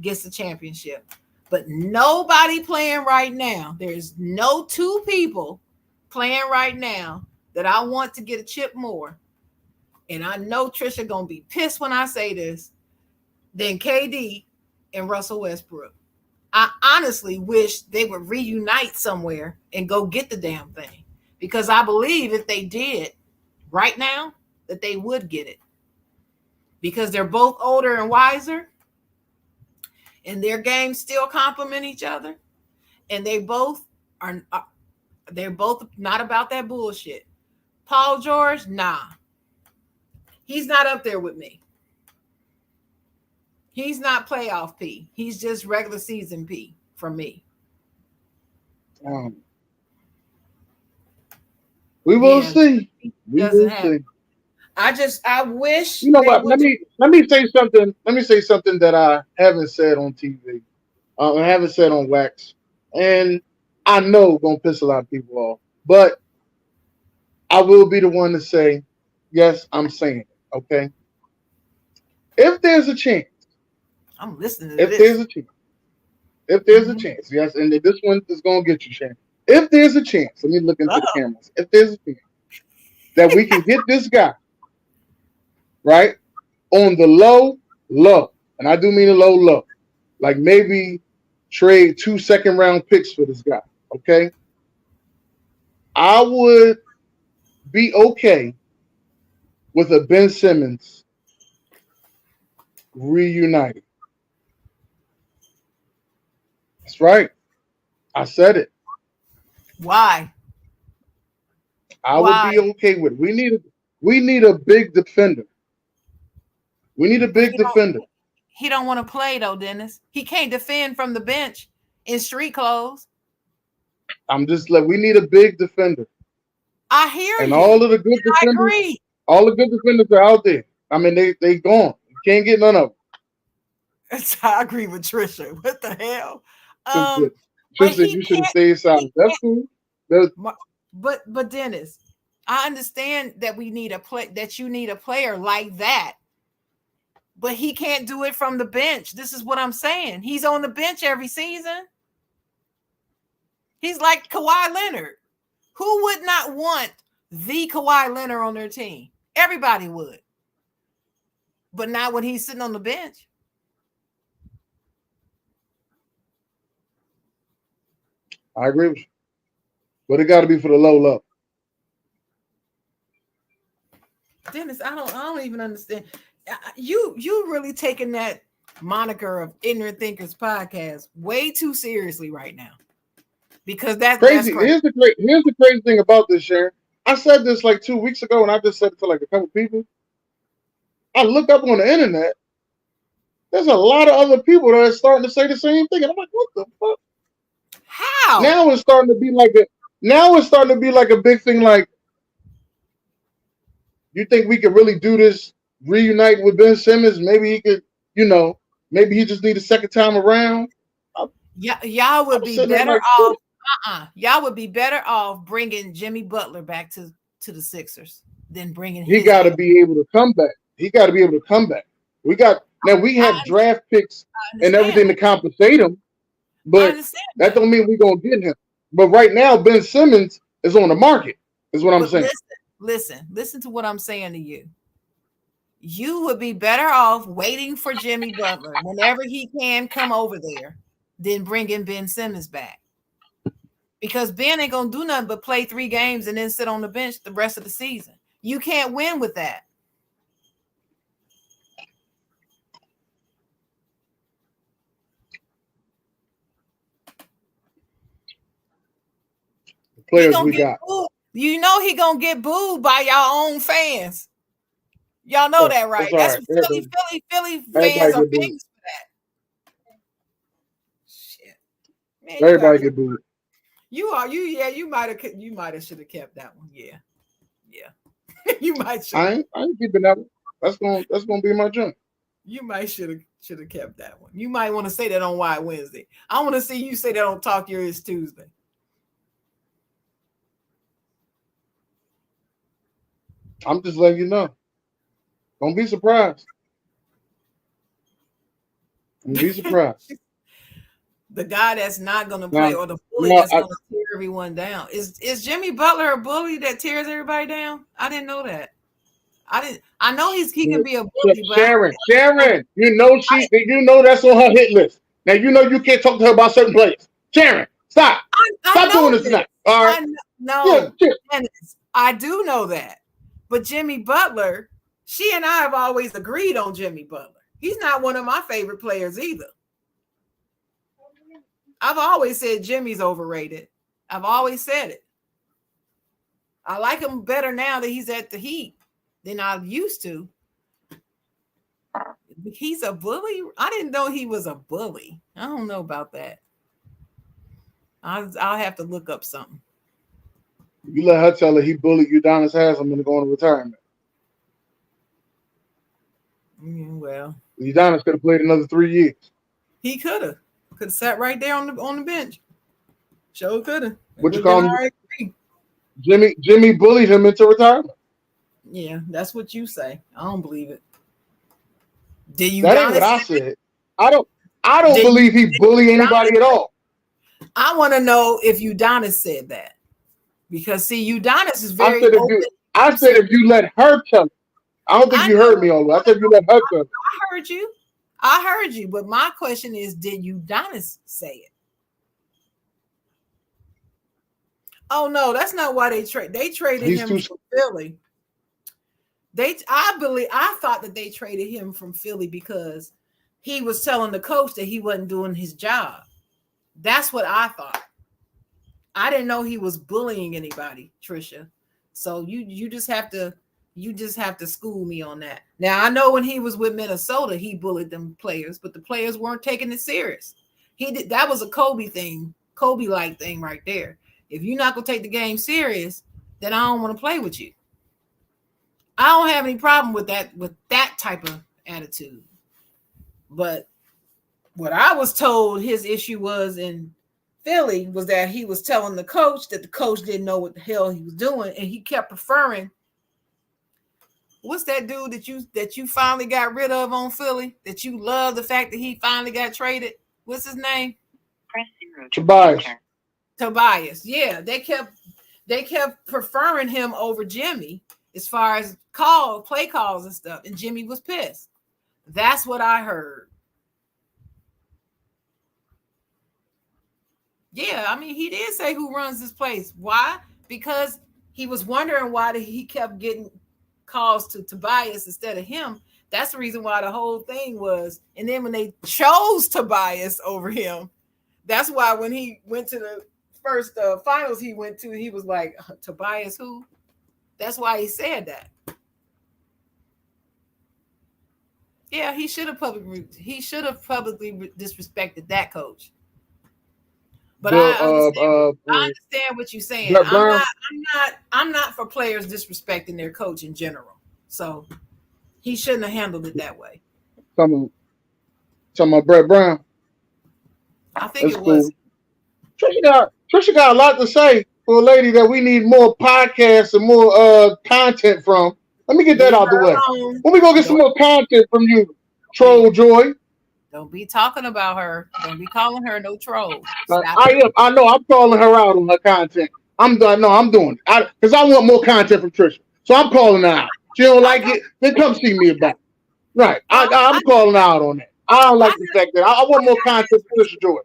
gets the championship. But nobody playing right now. There's no two people playing right now that I want to get a chip more. And I know Trisha gonna be pissed when I say this. Than KD and Russell Westbrook. I honestly wish they would reunite somewhere and go get the damn thing. Because I believe if they did right now, that they would get it. Because they're both older and wiser, and their games still complement each other, and they're both not about that bullshit. Paul George, nah, he's not up there with me. He's not playoff P. He's just regular season P for me. Um, we will Yeah, see. he We doesn't will have. see. I wish You know they what? would. Let me say something. Let me say something that I haven't said on TV. I haven't said on wax, and I know gonna piss a lot of people off. But I will be the one to say, yes, I'm saying it. Okay. If there's a chance, I'm listening to if there's this. a chance, if there's a Mm-hmm. chance, yes, and this one is gonna get you, Shane. If there's a chance, let me look into the Uh-oh. cameras. If there's a chance that we can get this guy right on the low, and I do mean a low, like maybe trade 2 second round picks for this guy. Okay, I would be okay with a Ben Simmons reunited. That's right. I said it. Why? I would Why? be okay with it. We need a big defender. We need a But big defender. he don't want to play though, Dennis. He can't defend from the bench in street clothes. I'm just like we need a big defender. I hear And you. all of the good I defenders, agree. all the good defenders are out there. I mean, they gone. You can't get none of I agree with Trisha. What the hell? them. Um, but Just said he you should have can't. stayed He silent. That's can't. cool. That- But Dennis, I understand that we need a play. That you need a player like that. But he can't do it from the bench. This is what I'm saying. He's on the bench every season. He's like Kawhi Leonard. Who would not want the Kawhi Leonard on their team? Everybody would. But not when he's sitting on the bench. I agree with you, but it got to be for the low. Dennis, I don't even understand. You really taking that moniker of Ignorant Thinkers podcast way too seriously right now. Because that's Crazy. crazy. Here's the crazy thing about this, Sharon. I said this like 2 weeks ago, and I just said it to like a couple people. I look up on the internet. There's a lot of other people that are starting to say the same thing, and I'm like, what the fuck? How? Now it's starting to be like a now it's starting to be like a big thing. Like, you think we could really do this? Reunite with Ben Simmons? Maybe he could. You know, maybe he just need a second time around. I'm, Yeah, y'all would I'm be sitting there better like, off. shit. Y'all would be better off bringing Jimmy Butler back to the Sixers than bringing He his got to ass. be able to come back. He got to be able to come back. We got now. We I, have draft picks I and understand everything to that. compensate him, I but understand that that. don't mean we're gonna get him. But right now, Ben Simmons is on the market. Is what I'm But saying. listen to what I'm saying to you. You would be better off waiting for Jimmy Butler whenever he can come over there than bringing Ben Simmons back. Because Ben ain't gonna do nothing but play 3 games and then sit on the bench the rest of the season. You can't win with that. The He players gonna we get got. booed. You know he gonna get booed by y'all own fans. Y'all know Oh, that, that's right? all That's right. what Philly fans Everybody are get booed. famous for that. Shit, man, you Everybody already get booed. you are you yeah you might have should have kept that one. Yeah, yeah, you might should have I ain't keeping that one. That's gonna be my joint. you might should have kept that one. You might want to say that on Wide Wednesday. I want to see you say that on Talk Yours Tuesday. I'm just letting you know. Don't be surprised. Wouldn't be surprised. The guy that's not going to play, Now, or the bully now that's going to tear everyone down. Is Jimmy Butler a bully that tears everybody down? I didn't know that. I didn't. I know he can be a bully, but Sharon, you know that's on her hit list. Now you know you can't talk to her about certain players. Sharon, I stop doing know this this. tonight. All right, yeah, No, yeah. Dennis, I do know that. But Jimmy Butler, she and I have always agreed on Jimmy Butler. He's not one of my favorite players either. I've always said Jimmy's overrated. I've always said it. I like him better now that he's at the Heat than I used to. He's a bully. I didn't know he was a bully. I don't know about that. I'll have to look up something. You let her tell her he bullied Udonis Haslam into going to retirement. Well, Udonis could have played another 3 years. he could have sat right there on the bench. Sure could have. It What you would have been call all him? right. Jimmy bullied him into retirement. Yeah, that's what you say. I don't believe it. Did That ain't what Udonis? I said. I don't. I don't Did, believe he did bully Udonis? anybody at all. I want to know if Udonis said that, because see, Udonis is I very said if open. you, I said if you let her tell it. I don't think I you heard know. me all the way. I said if you let her tell it. I heard you. I heard you. But my question is, did Udonis say it? Oh no, that's not why they trade. They traded He's him too. from Philly. I thought that they traded him from Philly because he was telling the coach that he wasn't doing his job. That's what I thought. I didn't know he was bullying anybody, Trisha. So you just have to school me on that. Now I know when he was with Minnesota, he bullied them players, but the players weren't taking it serious. He did that was a Kobe thing, Kobe like thing right there. If you're not gonna take the game serious, then I don't want to play with you. I don't have any problem with that type of attitude. But what I was told his issue was in Philly was that he was telling the coach that the coach didn't know what the hell he was doing, and he kept preferring. What's that dude that you finally got rid of on Philly? That you love the fact that he finally got traded. What's his name? Press 0 to Tobias. enter. Tobias. Yeah, they kept preferring him over Jimmy as far as play calls and stuff, and Jimmy was pissed. That's what I heard. Yeah, I mean, he did say who runs this place. Why? Because he was wondering why he kept getting calls to Tobias instead of him. That's the reason why the whole thing was. And then when they chose Tobias over him, that's why when he went to the first finals he went to, he was like, Tobias who? That's why he said that. Yeah, he should have publicly disrespected that coach. But The I understand what you're saying. Brett Brown. I'm not for players disrespecting their coach in general. So he shouldn't have handled it that way. Talking about Brett Brown. I think That's it was. cool. Trisha got a lot to say for a lady that we need more podcasts and more content from. Let me get that Leave out the her way. alone. When we gonna get some more content from you, Troll Joy? Don't be talking about her. Don't be calling her no troll. Stop I it. am. I know. I'm calling her out on her content. I'm done. No, I'm doing it because I want more content from Trisha. So I'm calling her out. She don't I like got. it, then come see me about it. Right. Oh, I'm calling her out on that. I don't I like the fact that I want more content from Trisha Joy.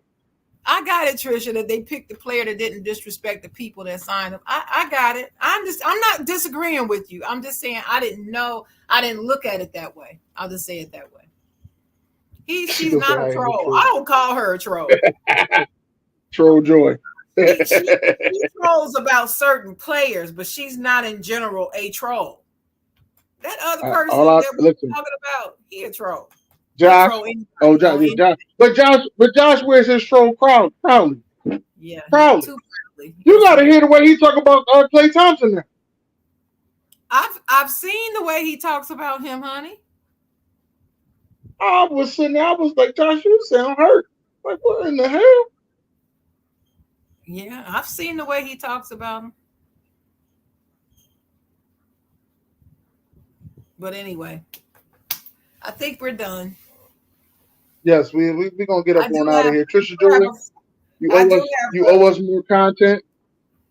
I got it, Trisha, that they picked the player that didn't disrespect the people that signed him. I got it. I'm not disagreeing with you. I'm just saying I didn't know. I didn't look at it that way. I'll just say it that way. She She's gonna say not a I ain't no troll. I troll. don't call her a troll. Troll Joy. She trolls about certain players, but she's not in general a troll. That other person that we're Listen, talking about, he a troll. He'll Josh. troll Oh, anybody Josh, on yeah, anything. Josh. But Josh wears his troll proudly. Yeah, Proudly. too proudly. You Yes, got to he is. hear the way he talk about Klay Thompson now. I've seen the way he talks about him, honey. I was sitting there, I was like, Josh, you sound hurt. Like, what in the hell? Yeah, I've seen the way he talks about him. But anyway, I think we're done. Yes, we gonna get I up do on out of have, here. Trisha I have Joy, a, I do have you a, owe us more content.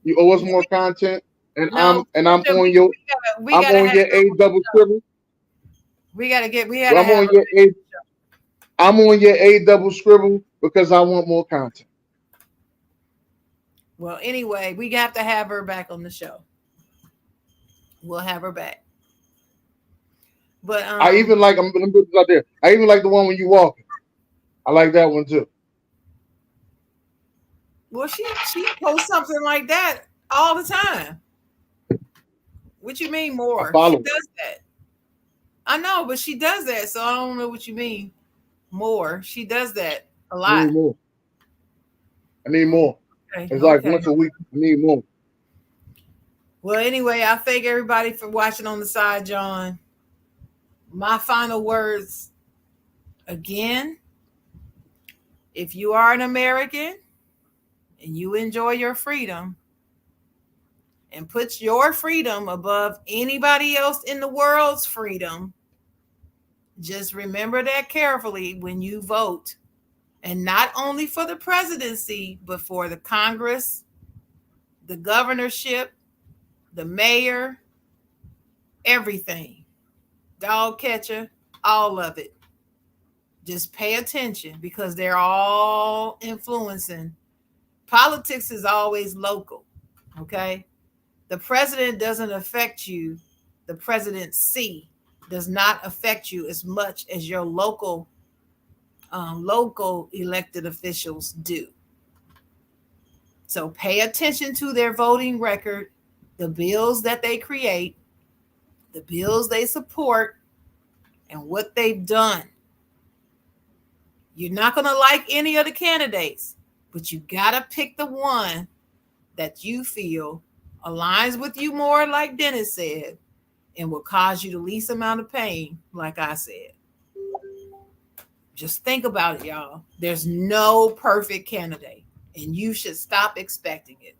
You owe us yeah, more content, no, and Trisha, we I'm gotta on have your her A on the double show. scribble. We gotta I'm have on her. your A I'm on your A double scribble because I want more content. Well, anyway, we have to have her back on the show. We'll have her back. But I even like I'm gonna put this out there. I even like the one when you walking. I like that one too. well, she posts something like that all the time. What you mean I more? She follow it. does that. I know, but she does that, so I don't know what you mean more. She does that a I lot. need more. I need more. Okay, It's like okay. once a week. I need more. Well, anyway, I thank everybody for watching on the side, John. My final words again: if you are an American and you enjoy your freedom and puts your freedom above anybody else in the world's freedom, just remember that carefully when you vote, and not only for the presidency, but for the Congress, the governorship, the mayor, everything, dog catcher, all of it. Just pay attention because they're all influencing. Politics is always local, okay? The president doesn't affect you. The presidency does not affect you as much as your local elected officials do. So pay attention to their voting record, the bills that they create, the bills they support, and what they've done. You're not going to like any of the candidates, but you got to pick the one that you feel aligns with you more, like Dennis said, and will cause you the least amount of pain, like I said. Just think about it, y'all. There's no perfect candidate, and you should stop expecting it.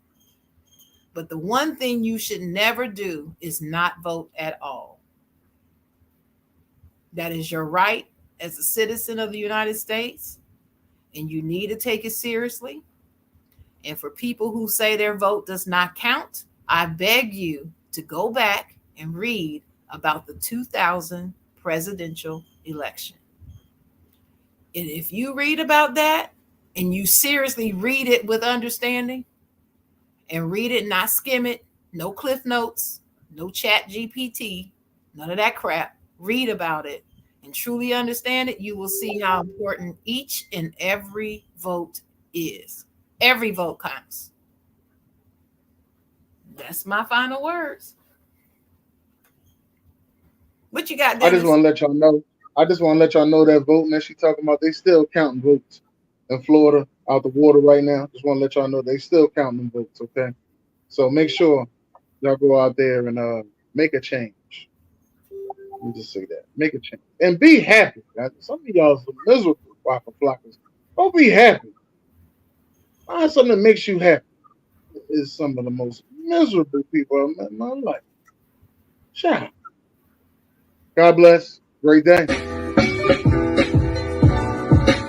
But the one thing you should never do is not vote at all. That is your right as a citizen of the United States, and you need to take it seriously. And for people who say their vote does not count, I beg you to go back and read about the 2000 presidential election. And if you read about that and you seriously read it with understanding and read it, not skim it, no cliff notes, no chat GPT, none of that crap, read about it and truly understand it, you will see how important each and every vote is. Every vote counts. That's my final words. What you got, I just Dennis? want to let y'all know. I just want to let y'all know that voting that she talking about, they still counting votes in Florida out the water right now. Just want to let y'all know they still counting them votes. Okay, so make sure y'all go out there and make a change. Let me just say that. Make a change. And be happy. Guys. Some of y'all are miserable, waka flockers. Don't be happy. Find something that makes you happy. Is some of the most miserable people I've met in my life. Ciao. God bless. Great day.